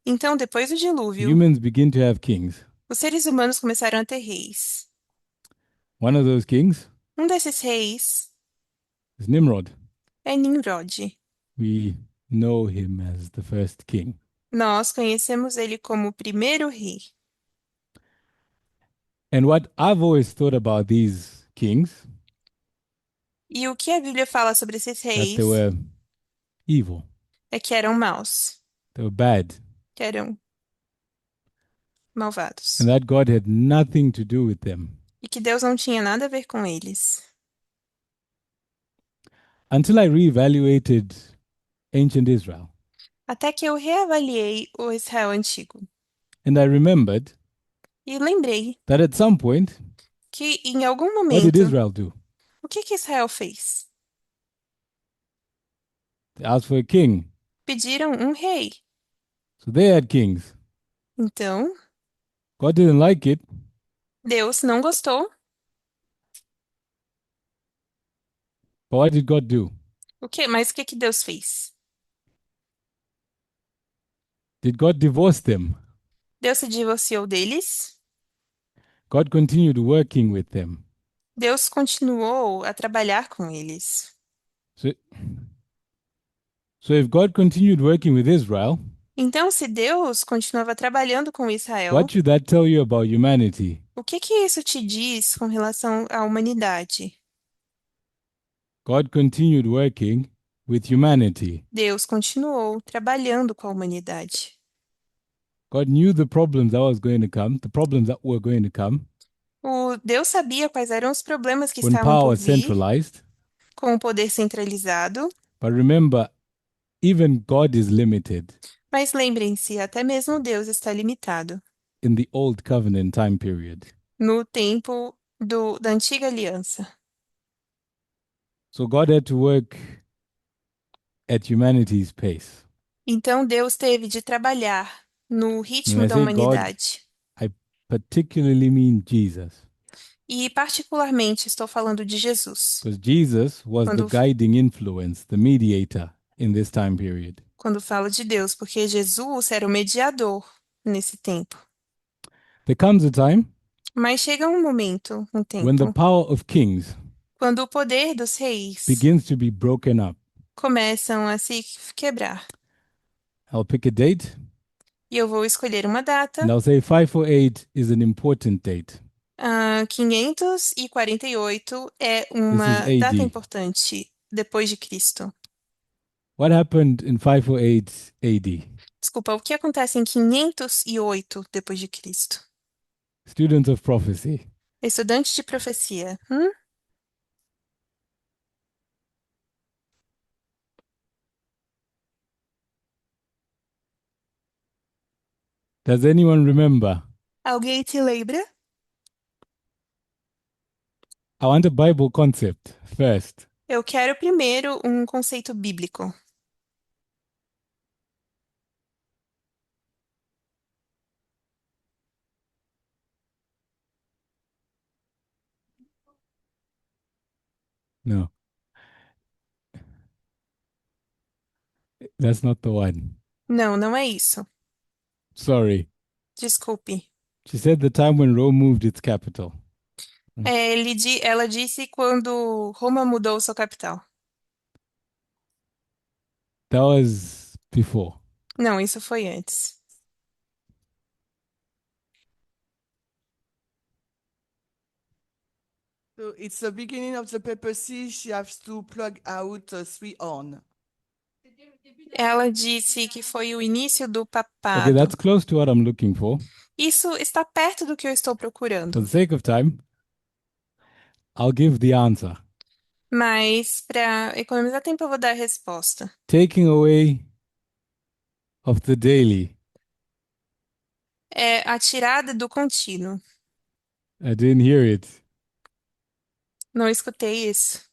Então, depois do dilúvio, humans begin to have kings. os seres humanos começaram a ter reis. One of those kings Um desses reis is Nimrod. é Nimrod. We know him as the first king. Nós conhecemos ele como o primeiro rei. And what I've always thought about these kings, E o que a Bíblia fala sobre esses that they reis were evil, é que eram maus, they were bad, que eram and malvados. that God had nothing to do with them. E que Deus não tinha nada a ver com eles. Until I reevaluated ancient Israel. Até que eu reavaliei o Israel antigo. And I remembered E lembrei that at some point, que em algum what did momento, Israel do? o que que Israel fez? They asked for a king. Pediram um rei. So they had kings. Então, God didn't like it. Deus não gostou. But what did God do? Mas o que que Deus fez? Did God divorce them? Deus se divorciou deles. God continued working with them. Deus continuou a trabalhar com eles. So, so if God continued working with Israel, Então, se Deus continuava trabalhando com Israel, what should that tell you about humanity? o que que isso te diz com relação à humanidade? God continued working with humanity. Deus continuou trabalhando com a humanidade. God knew the problems that was going to come, the problems that were going to come Deus sabia quais eram os problemas que when estavam power por was vir centralized. com o poder centralizado. But remember, even God is limited Mas lembrem-se, até mesmo Deus está limitado in the old covenant time period. no tempo da antiga aliança. So God had to work at humanity's pace. Então Deus teve de trabalhar no When ritmo I da say God, humanidade. I particularly mean Jesus, E particularmente estou falando de Jesus. because Jesus was the Quando, guiding influence, the mediator in this time period. quando falo de Deus, porque Jesus era o mediador nesse tempo. There comes a time Mas chega um momento, um when the tempo, power of kings quando o poder dos reis begins to be broken up. começam a se quebrar. I'll pick a date E eu vou escolher uma data. and I'll say 548 is an important date. 548 é This is uma data AD. importante depois de Cristo. What happened in 548 AD? Desculpa, o que acontece em 508 depois de Cristo? Students of prophecy. Estudante de profecia. Does anyone remember? Alguém te lembra? I want a Bible concept first. Eu quero primeiro um conceito bíblico. No, that's not the one. Não, não é isso. Sorry. Desculpe. She said the time when Rome moved its capital. Ela disse quando Roma mudou sua capital. That was before. Não, isso foi antes. So it's the beginning of the papacy. She has to plug out three on. Ela disse que foi o início do Okay, papado. that's close to what I'm looking for. Isso está perto do que eu estou For procurando. the sake of time, I'll give the answer. Mas, para economizar tempo, eu vou dar a resposta. Taking away of the daily. É a tirada do contínuo. I didn't hear it. Não escutei isso.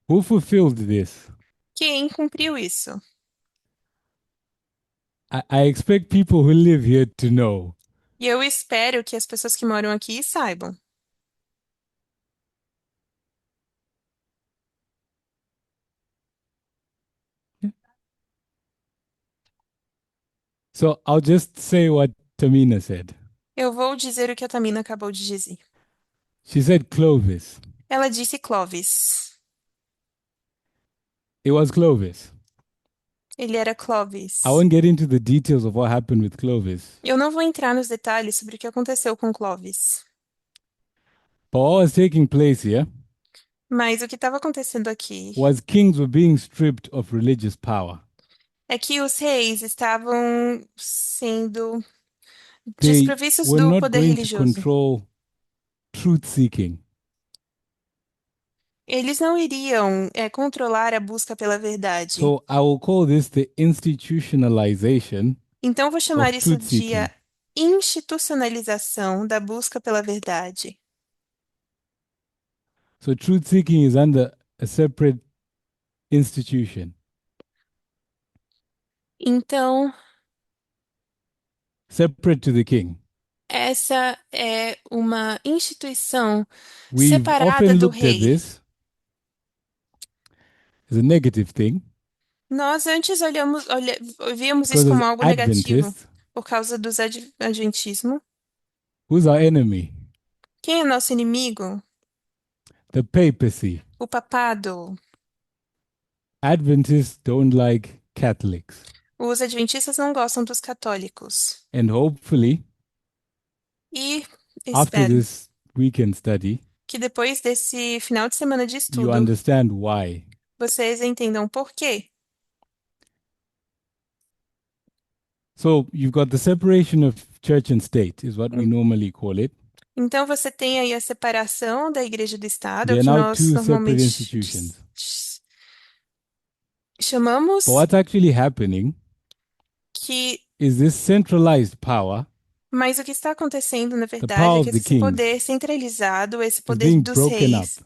Who fulfilled this? Quem cumpriu isso? I expect people who live here to know. E eu espero que as pessoas que moram aqui saibam. So I'll just say what Tamina said. Eu vou dizer o que a Tamina acabou de dizer. She said Clovis. Ela disse Clovis. It was Clovis. Ele era Clovis. I won't get into the details of what happened with Clovis. Eu não vou entrar nos detalhes sobre o que aconteceu com Clovis. But what was taking place here Mas o que estava acontecendo aqui was kings were being stripped of religious power. é que os reis estavam sendo They desprovistos were do not poder going to religioso. control truth seeking. Eles não iriam controlar a busca pela verdade. So I will call this the institutionalization Então, eu vou chamar of isso truth de seeking. a institucionalização da busca pela verdade. So truth seeking is under a separate institution, Então, separate to the king. essa é uma instituição We've separada often do looked at rei. this as a negative thing Nós antes víamos isso because as como algo negativo Adventists, por causa do adventismo. who's our enemy? Quem é nosso inimigo? The papacy. O papado. Adventists don't like Catholics. Os adventistas não gostam dos católicos. And hopefully, E after espero this weekend study, que depois desse final de semana de you estudo, understand why. vocês entendam por quê. So you've got the separation of church and state, is what we normally call it. Então, você tem aí a separação da igreja do Estado, é There o are que now nós two separate normalmente institutions. chamamos But what's actually happening que. is this centralized power Mas o que está acontecendo, na verdade, power é of que the esse kings poder centralizado, esse is poder being dos broken up, reis,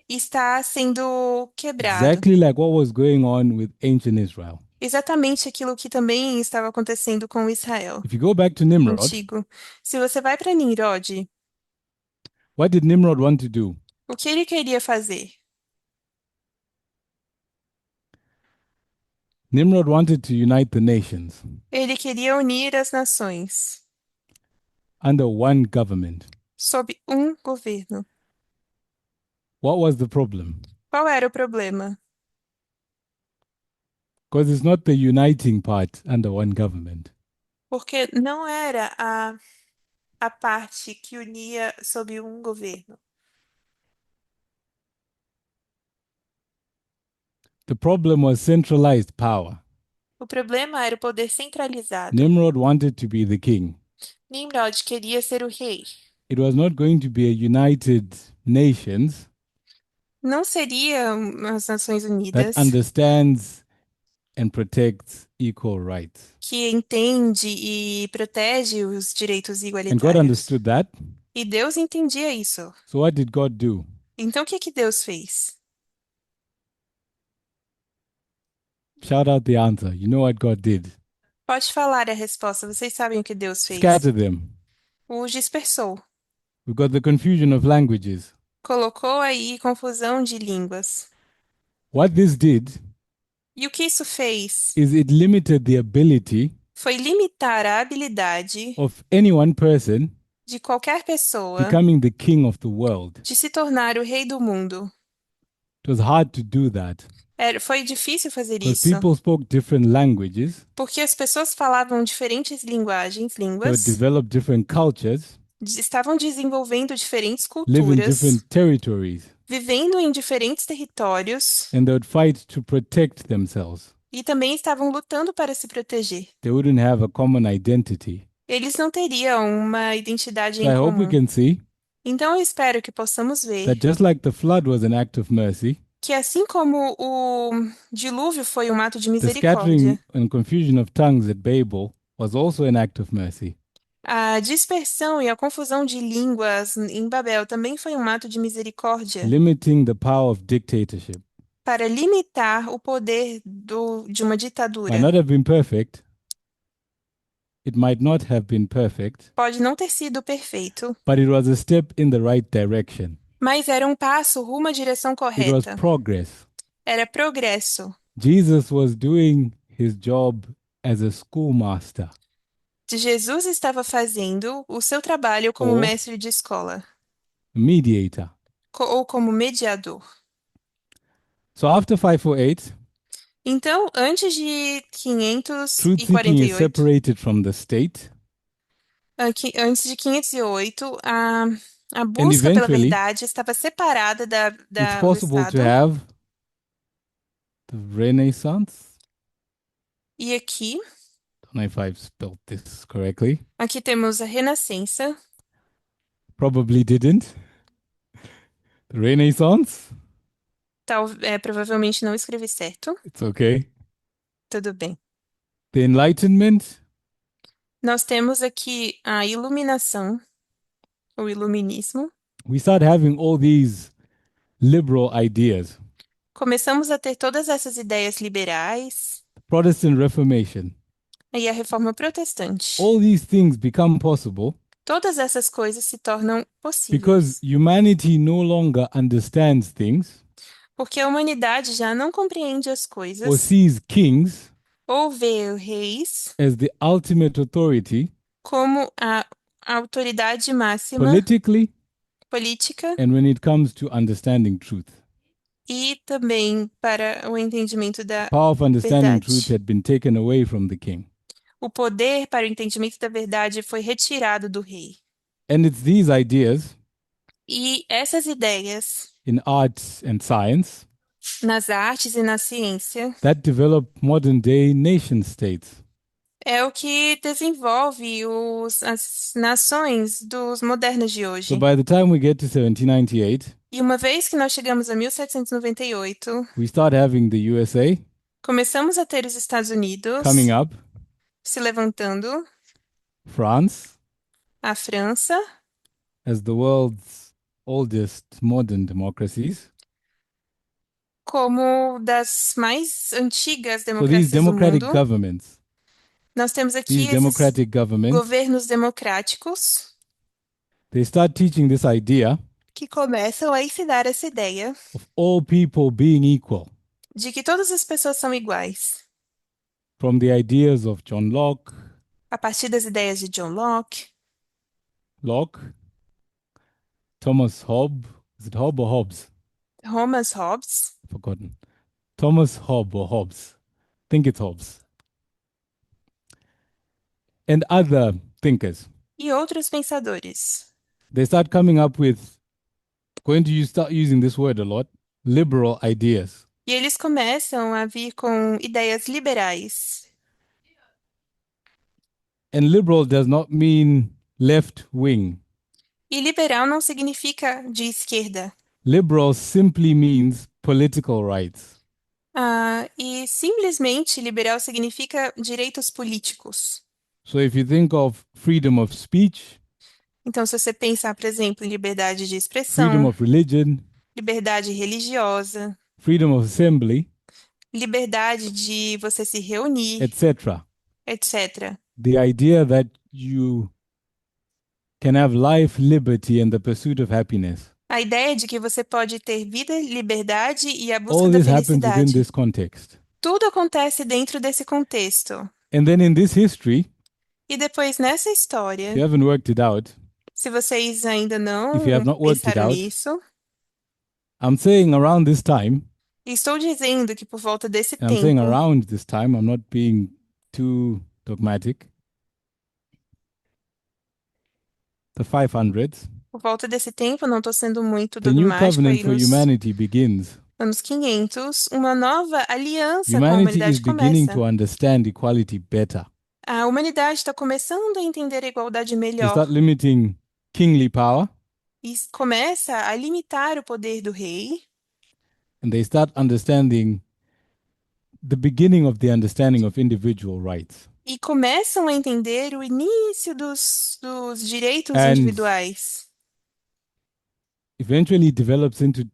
está sendo quebrado. exactly like what was going on with ancient Israel. Exatamente aquilo que também estava acontecendo com Israel If you go back to Nimrod, antigo. Se você vai para Nimrod, what did Nimrod want to do? o que ele queria fazer? Nimrod wanted to unite the nations Ele queria unir as nações under one government. sob um governo. What was the problem? Qual era o problema? Because it's not the uniting part under one government. Porque não era a parte que unia sob um governo. The problem was centralized power. O problema era o poder centralizado. Nimrod wanted to be the king. Nimrod queria ser o rei. It was not going to be a united nations Não seria as Nações that Unidas understands and protects equal rights. que entende e protege os direitos And God igualitários. understood that. E Deus entendia isso. So what did God do? Então, o que que Deus fez? Shout out the answer. You know what God did. Pode falar a resposta. Vocês sabem o que Deus fez. Scatter them. Os dispersou. We've got the confusion of languages. Colocou aí confusão de línguas. What this did E o que isso fez? is it limited the ability Foi limitar a habilidade of any one person de qualquer pessoa becoming the king of the world. de se tornar o rei do mundo. It was hard to do that Foi difícil fazer because isso, people spoke different languages, porque as pessoas falavam diferentes linguagens, they would línguas, develop different cultures, estavam desenvolvendo diferentes live in culturas, different territories, vivendo em diferentes territórios and they would fight to protect themselves. e também estavam lutando para se proteger. They wouldn't have a common identity. Eles não teriam uma identidade So em I hope we comum. can see Então eu espero que possamos ver that just like the flood was an act of mercy, que assim como o dilúvio foi um ato de the scattering misericórdia, and confusion of tongues at Babel was also an act of mercy. a dispersão e a confusão de línguas em Babel também foi um ato de misericórdia Limiting the power of dictatorship. para limitar o poder de uma Might ditadura. not have been perfect. It might not have been perfect, Pode não ter sido perfeito, but it was a step in the right direction. mas era um passo rumo à direção It was correta. progress. Era progresso. Jesus was doing his job as a schoolmaster. Jesus estava fazendo o seu trabalho como Ou- mestre de escola, A mediator. ou como mediador. So after 548, Então, antes de Truth seeking is 548, separated from the state, antes de 508, a and busca pela eventually verdade estava separada it's do possible to Estado. have the Renaissance. E aqui, Don't know if I've spelled this correctly. aqui temos a Renascença. Probably didn't. The Renaissance. Provavelmente não escrevi certo. It's okay. Tudo bem. The Enlightenment. Nós temos aqui a Iluminação, o Iluminismo. We start having all these liberal ideas. Começamos a ter todas essas ideias liberais Protestant Reformation. e a Reforma Protestante. All these things become possible Todas essas coisas se tornam because possíveis, humanity no longer understands things porque a humanidade já não compreende as or coisas sees kings ou vê reis as the ultimate authority como a autoridade máxima politically política and when it comes to understanding truth. e também para o entendimento da Power of understanding truth verdade. had been taken away from the king. O poder para o entendimento da verdade foi retirado do rei. And it's these ideas E essas ideias in arts and science nas artes e na ciência that develop modern day nation states. é o que desenvolve as nações dos modernos de So hoje. by the time we get to 1798, E uma vez que nós chegamos a 1798, we start having the USA começamos a ter os Estados Unidos coming up, se levantando, France a França as the world's oldest modern democracies. como das mais antigas So these democracias do democratic mundo. governments, Nós temos aqui these esses democratic governments, governos democráticos they start teaching this idea que começam a ensinar essa ideia of all people being equal, de que todas as pessoas são iguais, from the ideas of John Locke, a partir das ideias de John Locke, Thomas Hobbes, is it Hobbes or Hobbes? Thomas Hobbes Forgotten. Thomas Hobbes or Hobbes. I think it's Hobbes. And other thinkers. e outros pensadores. They start coming up with, start using this word a lot, liberal ideas. E eles começam a vir com ideias liberais. And liberal does not mean left wing. E liberal não significa de esquerda. Liberal simply means political rights. E simplesmente liberal significa direitos políticos. So if you think of freedom of speech, Então, se você pensar, por exemplo, em liberdade de freedom expressão, of religion, liberdade religiosa, freedom of assembly, liberdade de você se reunir, etc., etc. the idea that you can have life, liberty, and the pursuit of happiness. A ideia de que você pode ter vida, liberdade e a busca All da this happens within felicidade. this context. Tudo acontece dentro desse contexto. And then in this history, E depois, nessa if história, you haven't worked it out, se vocês ainda não if you have not worked it pensaram out, nisso, I'm saying around this time, estou dizendo que por volta desse and I'm saying tempo, around this time, I'm not being too dogmatic, the 500s, por volta desse tempo, não estou sendo muito the new dogmático, covenant aí for nos humanity begins. anos 500, uma nova aliança com a Humanity is humanidade beginning começa. to understand equality better. A humanidade está começando a entender a igualdade They melhor start limiting kingly power, e começa a limitar o poder do rei and they start understanding the beginning of the understanding of individual rights. e começam a entender o início dos direitos And individuais. eventually develops into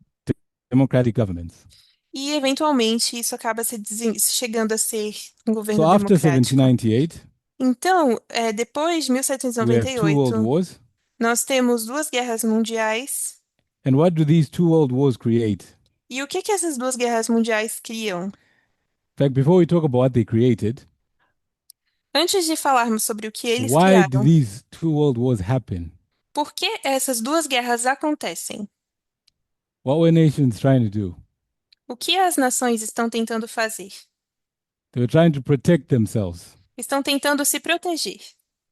democratic governments. E, eventualmente, isso acaba chegando a ser um governo So after democrático. 1798, Então, depois de we have two world 1798, wars. nós temos duas guerras mundiais. And what do these two world wars create? E o que que essas duas guerras mundiais criam? In fact, before we talk about what they created, Antes de falarmos sobre o que eles why did criaram, these two world wars happen? por que essas duas guerras acontecem? What were nations trying to do? O que as nações estão tentando fazer? They were trying to protect themselves. Estão tentando se proteger.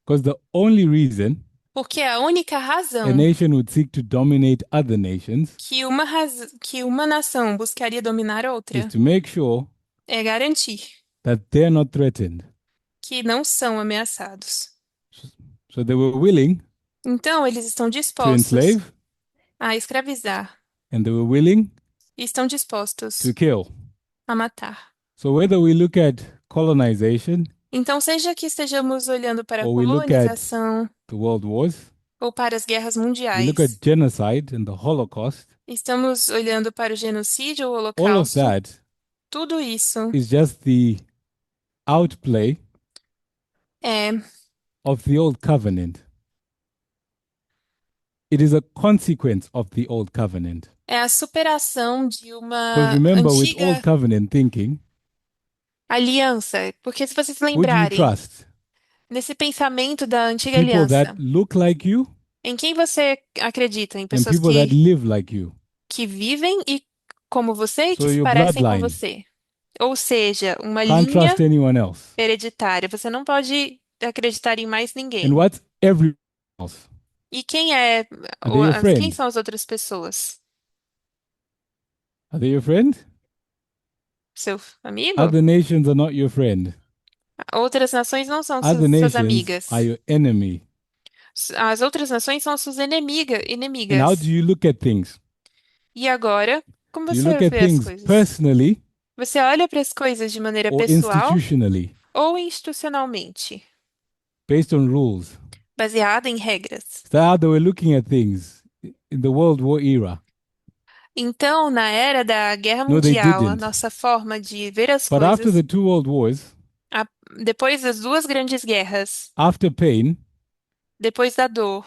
Because the only reason Porque a única a razão nation would seek to dominate other nations que uma nação buscaria dominar is outra to make sure é garantir that they're not threatened. que não são ameaçados. So they were willing Então, eles estão to dispostos enslave a escravizar and they were willing e estão dispostos to kill. a matar. So whether we look at colonization, Então, seja que estejamos olhando para a Or we look at colonização the world wars, ou para as guerras we mundiais, look at genocide and the Holocaust, estamos olhando para o genocídio ou all of holocausto, that tudo isso is just the outplay é of the old covenant. It is a consequence of the old covenant. a superação de uma Because remember, with antiga old covenant thinking, aliança. Porque se vocês se who do you lembrarem, trust? nesse pensamento da antiga People aliança, that look like you em quem você acredita? Em and pessoas people that live like you. que vivem e como você e So que se your parecem com bloodline. você. Ou seja, uma Can't linha trust anyone else. hereditária. Você não pode acreditar em mais ninguém. And what's everyone else? E quem é, Are they your friend? quem são as outras pessoas? Are they your friend? Seu amigo? Other nations are not your friend. Outras nações não são Other suas nations amigas. are your enemy. As outras nações são suas And how inimigas. do you look at things? E agora, como Do you você look at vê as things coisas? personally Você olha para as coisas de maneira or pessoal institutionally, ou institucionalmente, based on rules? baseada em regras. That's how they were looking at things in the World War era. Então, na era da Guerra No, they Mundial, a didn't. nossa forma de ver as But after coisas, the two world wars, depois das duas grandes guerras, after pain, depois da dor,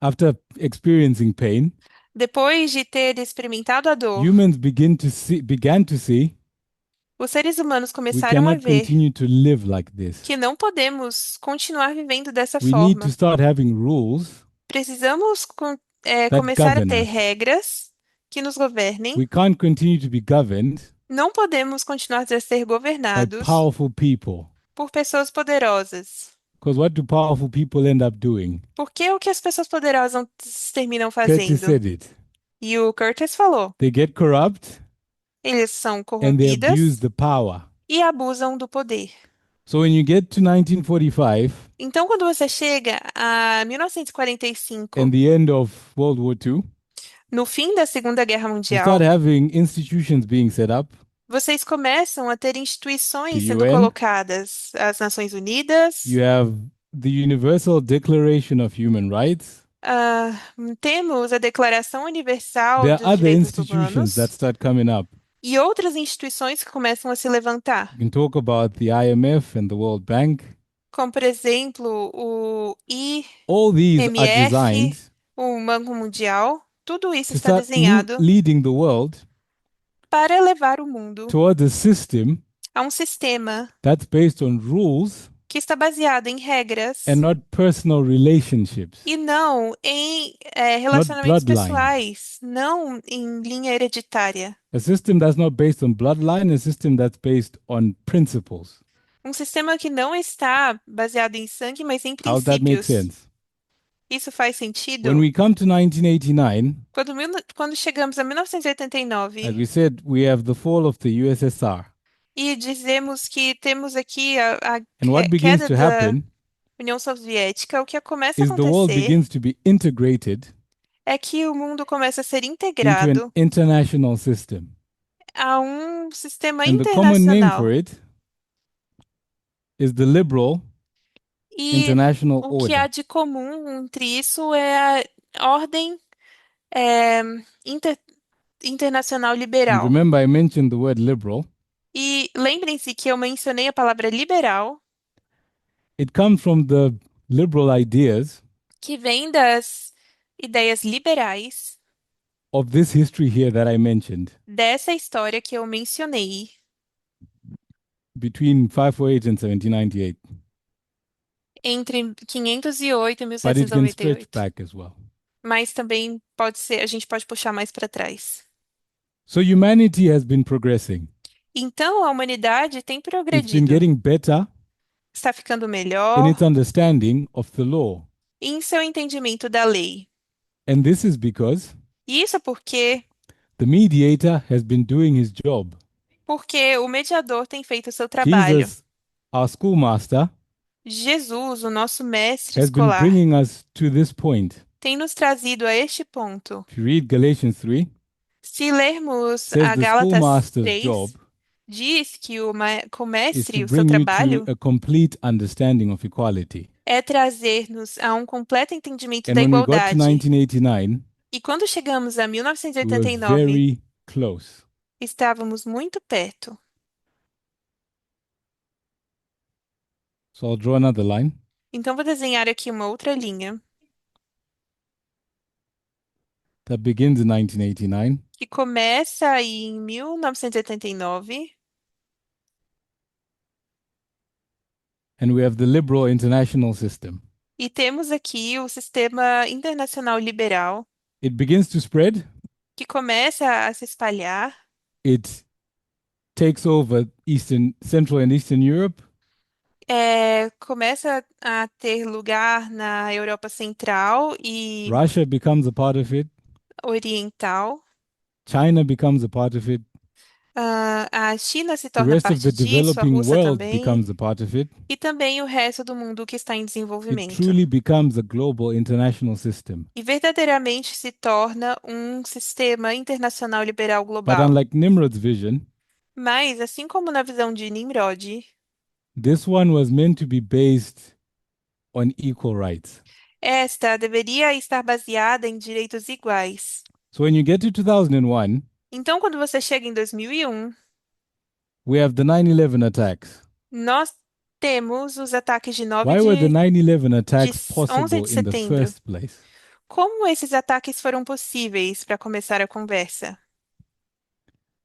after experiencing pain, depois de ter experimentado a dor, humans began to see os seres humanos we começaram a cannot ver continue to live like this. que não podemos continuar vivendo dessa We need forma. to start having rules Precisamos that começar a govern ter us. regras que nos governem. We can't continue to be governed Não podemos continuar a ser by governados powerful people. por pessoas poderosas. Because what do powerful people end up doing? Porque o que as pessoas poderosas terminam Curtis fazendo? said it. E o Curtis falou, They get corrupt eles são and they corrompidas abuse the power. e abusam do poder. So when you get to 1945 Então, quando você chega a 1945, and the end of World War II, no fim da Segunda Guerra you Mundial, start having institutions being set up. vocês começam a ter instituições The sendo UN. colocadas, as Nações Unidas, You have the Universal Declaration of Human Rights. ah, temos a Declaração Universal There dos are other Direitos institutions Humanos that start coming up. e outras instituições que começam a se levantar, You can talk about the IMF and the World Bank. como, por exemplo, o All these are IMF, designed o Banco Mundial. Tudo isso to está start desenhado leading the world para levar o mundo towards a system a um sistema that's based on rules que está baseado em regras and not personal relationships. e não em relacionamentos bloodline. pessoais, não em linha hereditária. A system that's not based on bloodline, a system that's based on principles. Um sistema que não está baseado em sangue, mas em How that makes princípios. sense? Isso faz sentido? When we come to 1989, Quando chegamos a 1989 as we said, we have the fall of the USSR. e dizemos que temos aqui a And what begins queda to da happen União Soviética, o que começa a is the world acontecer begins to be integrated é que o mundo começa a ser into integrado an international system. a um sistema And the common name internacional. for it is the liberal E international o que há order. de comum entre isso é a ordem é, internacional And liberal. remember, I mentioned the word liberal. E lembrem-se que eu mencionei a palavra liberal, It comes from the liberal ideas que vem das ideias liberais of this history here that I mentioned dessa história que eu mencionei between 548 and 1798. entre 508 e But it can stretch 1798. back as well. Mas também pode ser, a gente pode puxar mais para trás. So humanity has been progressing. Então a humanidade tem It's been progredido, getting better está ficando in melhor its understanding of the law. em seu entendimento da lei. And this is because E isso the mediator has been doing his job. porque o mediador tem feito o seu trabalho. Jesus, our schoolmaster, Jesus, o nosso mestre has been escolar, bringing us to this point. tem nos trazido a este ponto. If you read Galatians 3, Se lermos says a the Gálatas schoolmaster's 3, job diz que o is to mestre, o seu bring you to trabalho, a complete understanding of equality. é trazer-nos a um completo entendimento And da when we got to igualdade. 1989, E quando chegamos a we were 1989, very close. estávamos muito perto. So I'll draw another line Então, vou desenhar aqui uma outra linha that begins in 1989 que começa aí em 1989 and we have the liberal international system. e temos aqui o sistema internacional liberal It begins to spread, que começa a se espalhar. it takes over Central and Eastern Europe, Começa a ter lugar na Europa Central e Russia becomes a part of it, Oriental. China becomes a part of it, A China se the torna rest of the parte disso, a developing Rússia world também, becomes a part of it. e também o resto do mundo que está em It desenvolvimento. truly becomes a global international system. E verdadeiramente se torna um sistema internacional liberal But global. unlike Nimrod's vision, Mas, assim como na visão de Nimrod, this one was meant to be based on equal rights. esta deveria estar baseada em direitos iguais. So when you get to 2001, Então, quando você chega em 2001, we have the 9/11 attacks. nós temos os ataques de 9 Why were the de 9/11 attacks 11 possible de in the setembro. first place? Como esses ataques foram possíveis para começar a conversa?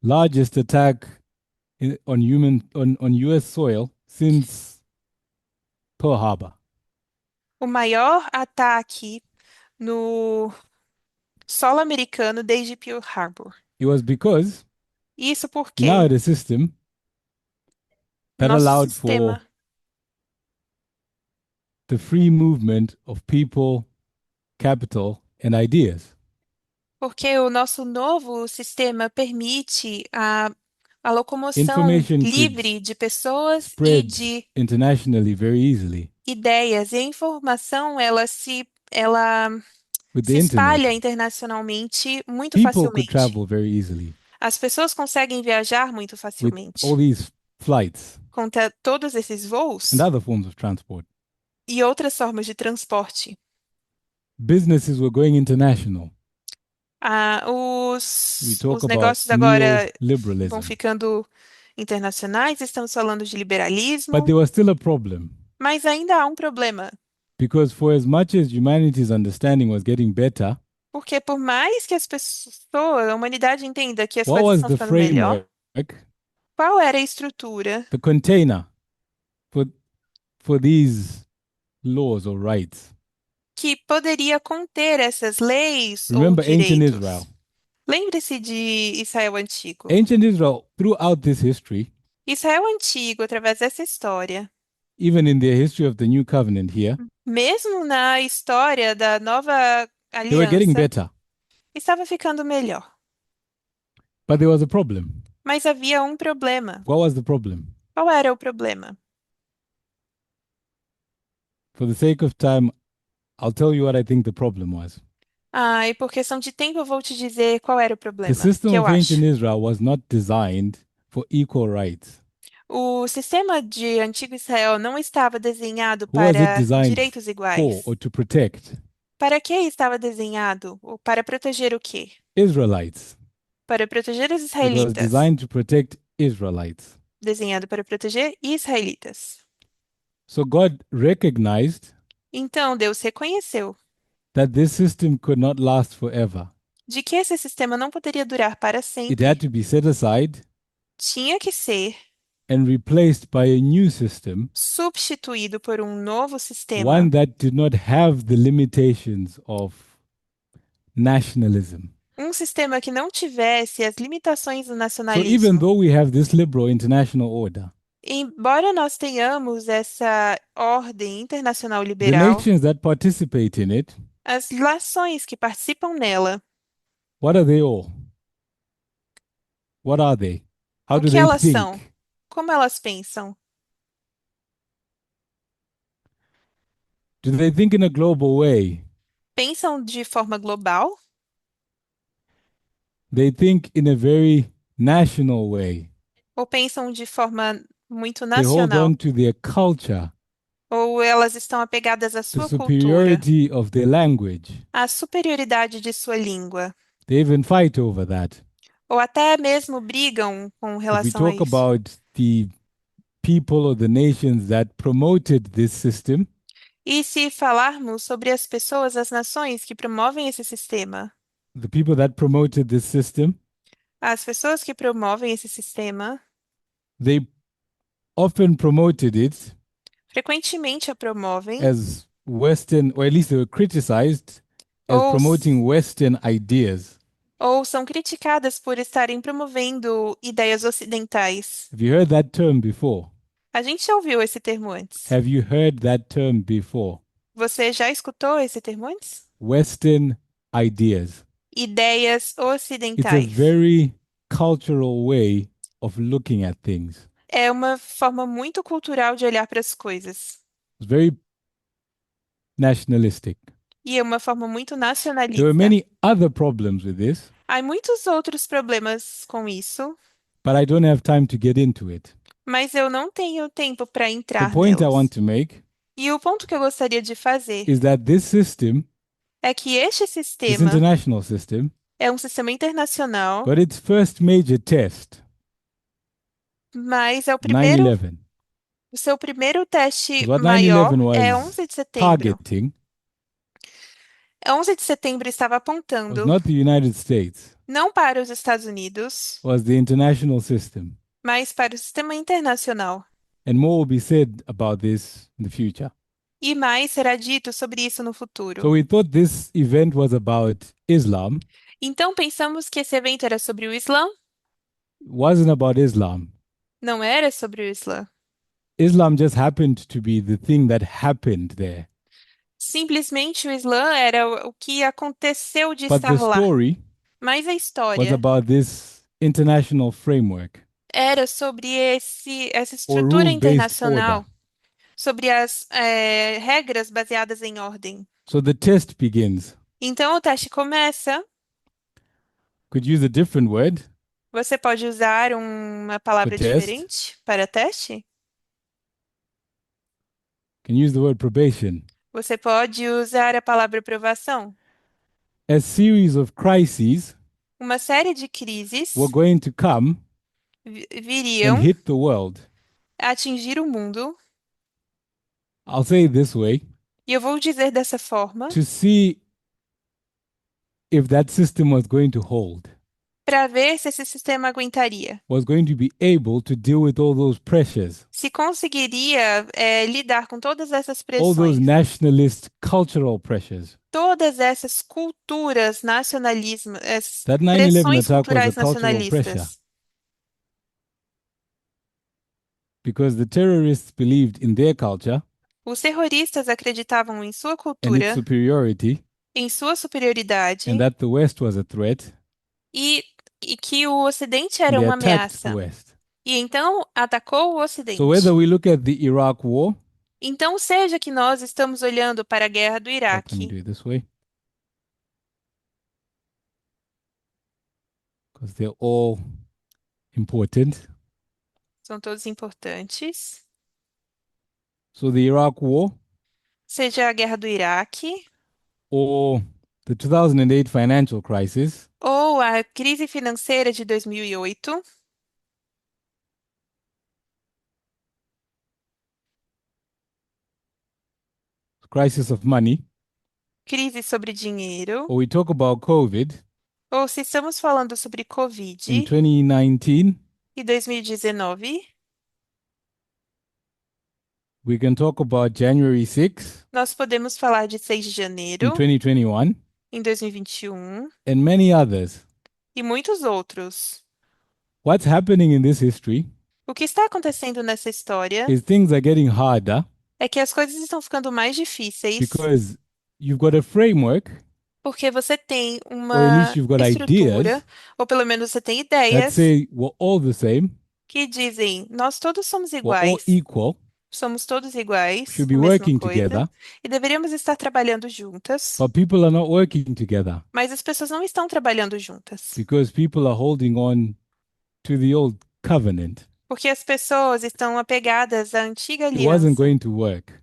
Largest attack on US soil since Pearl Harbor. O maior ataque no solo americano desde Pearl Harbor. It was because Isso now porque had a system that nosso allowed for sistema, the free movement of people, capital, and ideas. porque o nosso novo sistema permite a locomoção Information could livre de pessoas e spread de internationally very easily ideias. E a informação, ela with se the espalha internet. internacionalmente muito People could facilmente. travel very easily As pessoas conseguem viajar muito with facilmente all these flights com todos esses voos and other forms of transport. e outras formas de transporte. Businesses were going international. We Os talk about negócios agora vão neoliberalism. ficando internacionais, estamos falando de liberalismo, But there was still a problem mas ainda há um problema, because, for as much as humanity's understanding was getting better, porque por mais que as pessoas, a humanidade entenda que as what coisas was estão the ficando melhor, framework, qual era a estrutura, the container for these laws or rights? que poderia conter essas leis ou Remember ancient direitos? Israel. Lembre-se de Israel antigo. Ancient Israel, throughout this history, Israel antigo, através dessa história, even in the history of the new covenant here, mesmo na história da nova they were getting aliança, better. estava ficando melhor. But there was a problem. Mas havia um problema. What was the problem? Qual era o problema? For the sake of time, I'll tell you what I think the problem was. E por questão de tempo eu vou te dizer qual era o The problema system que eu of acho. ancient Israel was not designed for equal rights. O sistema de antigo Israel não estava desenhado Who was it para designed direitos for iguais. or to protect? Para que estava desenhado? Ou para proteger o quê? Israelites. Para proteger os It was israelitas. designed to protect Israelites. Desenhado para proteger israelitas. So God recognized Então Deus reconheceu that this system could not last forever. de que esse sistema não poderia durar para It sempre. had to be set aside Tinha que ser and replaced by a new system, substituído por um novo sistema. one that did not have the limitations of nationalism. Um sistema que não tivesse as limitações do So even nacionalismo. though we have this liberal international order, Embora nós tenhamos essa ordem internacional the liberal, nations that participate in it, as nações que participam nela, what are they all? What are they? How o do que they elas são? think? Como elas pensam? Do they think in a global way? Pensam de forma global They think in a very national way. ou pensam de forma muito They hold nacional? on to their culture, Ou elas estão apegadas à the sua cultura, superiority of their language. à superioridade de sua língua? They even fight over that. Ou até mesmo brigam com If we relação a talk isso? about the people or the nations that promoted this system, E se falarmos sobre as pessoas, as nações que promovem esse sistema, the people that promoted this system, as pessoas que promovem esse sistema they often promoted it frequentemente a promovem as Western, or at least they were criticized as ou, promoting Western ideas. ou são criticadas por estarem promovendo ideias ocidentais. Have you heard that term before? A gente já ouviu esse termo antes. Have you heard that term before? Você já escutou esse termo antes? Western ideas. Ideias It's a ocidentais. very cultural way of looking at things. É uma forma muito cultural de olhar para as coisas. It's very nationalistic. E é uma forma muito There were nacionalista. many other problems with this, Há muitos outros problemas com isso, but I don't have time to get into it. mas eu não tenho tempo para The entrar point I nelas. want to make E o ponto que eu gostaria de fazer is that this system, é que este this sistema international system, é um sistema internacional, got its first major test, mas é 9/11. o seu primeiro teste Because what maior 9/11 é was 11 de setembro. targeting 11 de setembro estava was apontando not the United States, não para os Estados Unidos, was the international system. mas para o sistema internacional. And more will be said about this in the future. E mais será dito sobre isso no So futuro. we thought this event was about Islam. Então pensamos que esse evento era sobre o Islã? It wasn't about Islam. Não era sobre o Islã. Islam just happened to be the thing that happened there. Simplesmente o Islã era o que aconteceu de But the estar lá. story Mas a was história about this international framework era sobre essa or estrutura rules-based internacional, order. sobre as regras baseadas em ordem. So the test begins. Então o teste começa. Could use a different word Você pode usar uma palavra test. diferente para teste? Can use the word probation. Você pode usar a palavra provação. A series of crises Uma série de crises were going to come viriam and hit the world. atingir o mundo, I'll say it this way, e eu vou dizer dessa forma, to see if that system was going to hold, para ver se esse sistema aguentaria, was going to be able to deal with all those pressures, se conseguiria lidar com todas essas all those pressões, nationalist cultural pressures. todas essas culturas nacionalismo, as That 9/11 pressões attack was a culturais cultural pressure nacionalistas. because the terrorists believed in their culture Os terroristas acreditavam em sua and its cultura, superiority, em sua superioridade and that the West was a threat, e, e que o Ocidente and era they uma attacked the ameaça. West. E então atacou o Ocidente. So whether we look at the Iraq War, Então, seja que nós estamos olhando para a guerra do let me Iraque, do it this way, because they're all important. são todos importantes. So the Iraq War Seja a guerra do Iraque or the 2008 financial crisis, ou a crise financeira de 2008, crisis of money, crise sobre dinheiro, or we talk about COVID ou se estamos falando sobre in Covid 2019, e 2019, we can talk about January 6th nós podemos falar de 6 de in janeiro 2021, em 2021 and many others. e muitos outros. What's happening in this history O que está acontecendo nessa história is things are getting harder é que as coisas estão ficando mais difíceis because you've got a framework, porque você tem or at least uma you've got estrutura, ideas ou pelo menos você tem that ideias say we're all the same, que dizem: nós todos somos we're all iguais, equal, somos todos iguais, should a be mesma working coisa, together, e deveríamos estar trabalhando juntas, but people are not working together mas as pessoas não estão trabalhando juntas, because people are holding on to the old covenant. porque as pessoas estão apegadas à antiga It wasn't aliança. going to work.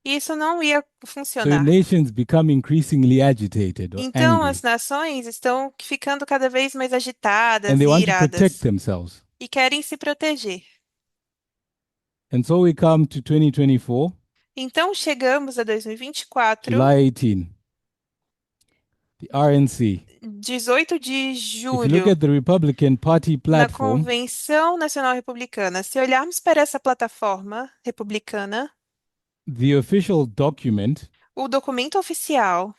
E isso não ia So funcionar. nations become increasingly agitated or Então, as angry, nações estão ficando cada vez mais and agitadas they e want to protect iradas themselves. e querem se proteger. And so we come to 2024, Então, chegamos a 2024, July 18, the RNC. 18 de If you look julho, at the Republican Party na platform, Convenção Nacional Republicana. Se olharmos para essa plataforma republicana, the official document o documento oficial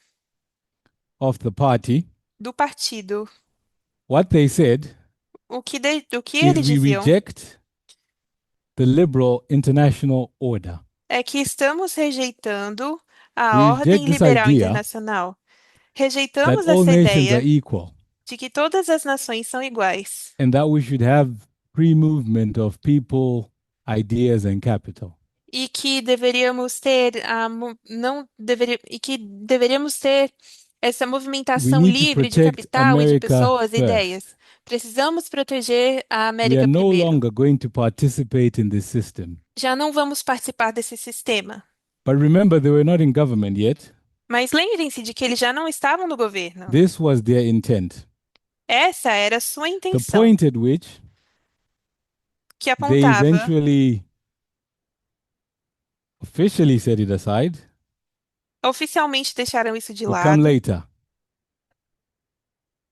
of the party, do partido, what they said o que is eles we diziam reject the liberal international order. é que estamos rejeitando We a ordem reject this liberal idea internacional. that Rejeitamos all essa nations are ideia equal de que todas as nações são iguais and that we should have free movement of people, ideas, and capital. e que deveríamos ter não deveria, e que deveríamos ter essa We movimentação need to livre de protect capital e de America pessoas e first. ideias. Precisamos proteger a We are América no primeiro. longer going to participate in this system. Já não vamos participar desse sistema. But remember, they were not in government yet. Mas lembrem-se de que eles já não estavam no governo. This was their intent. Essa era a sua The intenção, point at which que they apontava eventually officially set it aside oficialmente deixaram isso de would come lado later.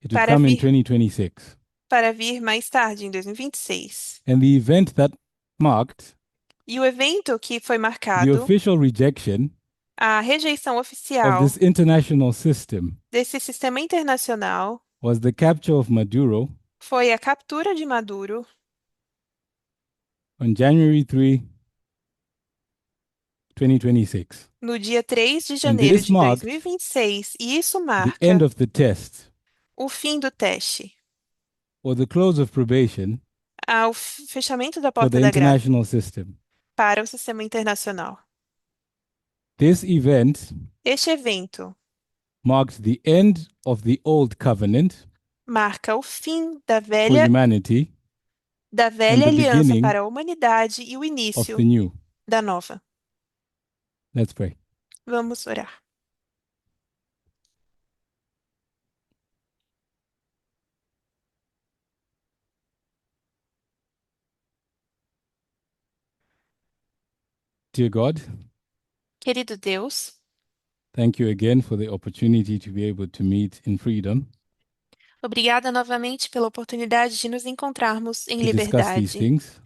It would para come in vir 2026. para vir mais tarde, em 2026. And the event that marked E o evento que foi the marcado, official rejection a rejeição of oficial this international system desse sistema internacional, was the capture of Maduro foi a captura de Maduro on January 3, 2026. no dia 3 de And janeiro this de marked 2026. E isso the end marca of the test o fim do teste, or the close of probation ao fechamento da for porta the da graça international system. para o sistema internacional. This event Este evento marked the end of the old covenant marca o fim for humanity da and velha the aliança beginning para a humanidade e o of início the new. da nova. Let's pray. Vamos orar. Dear God, Querido Deus, thank you again for the opportunity to be able to meet in freedom obrigada novamente pela oportunidade de nos encontrarmos em to discuss these liberdade things,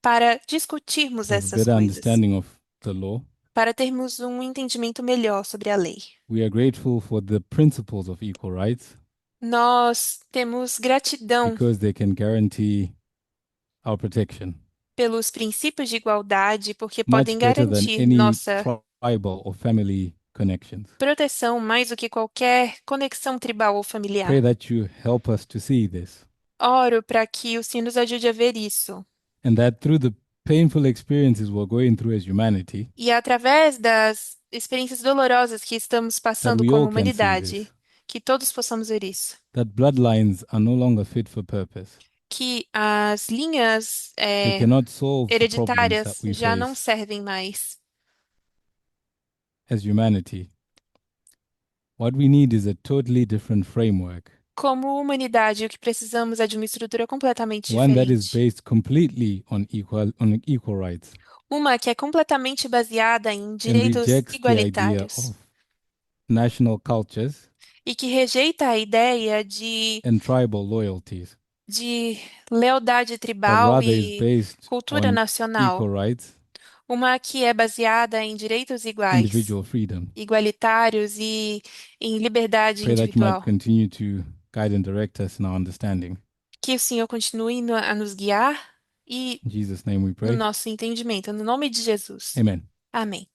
para discutirmos to have a essas better coisas, understanding of the law. para termos um entendimento melhor sobre a lei. We are grateful for the principles of equal rights Nós temos gratidão because they can guarantee our protection pelos princípios de igualdade, porque much podem better than garantir any nossa tribal or family connections. proteção mais do que qualquer conexão tribal ou familiar. Pray that you help us to see this Oro para que o Senhor nos ajude a ver isso. and that through the painful experiences we're going through as humanity, E através das experiências dolorosas que estamos that passando we como all can see humanidade, this, que todos possamos ver isso. that bloodlines are no longer fit for purpose. Que as linhas They cannot solve the problems that hereditárias we já não face servem mais. as humanity. What we need is a totally different framework, Como humanidade, o que precisamos é de uma estrutura completamente one that is diferente. based completely on equal rights Uma que é completamente baseada em and direitos rejects the idea igualitários of national cultures e que rejeita a ideia de, and tribal loyalties, de lealdade but tribal rather is e based cultura on equal nacional. rights uma que é baseada em direitos iguais, individual freedom. igualitários e em liberdade Pray that you might individual. continue to guide and direct us in our understanding. Que o Senhor continue a nos guiar e In Jesus' name we no pray. nosso entendimento. No nome de Jesus. Amen. Amém.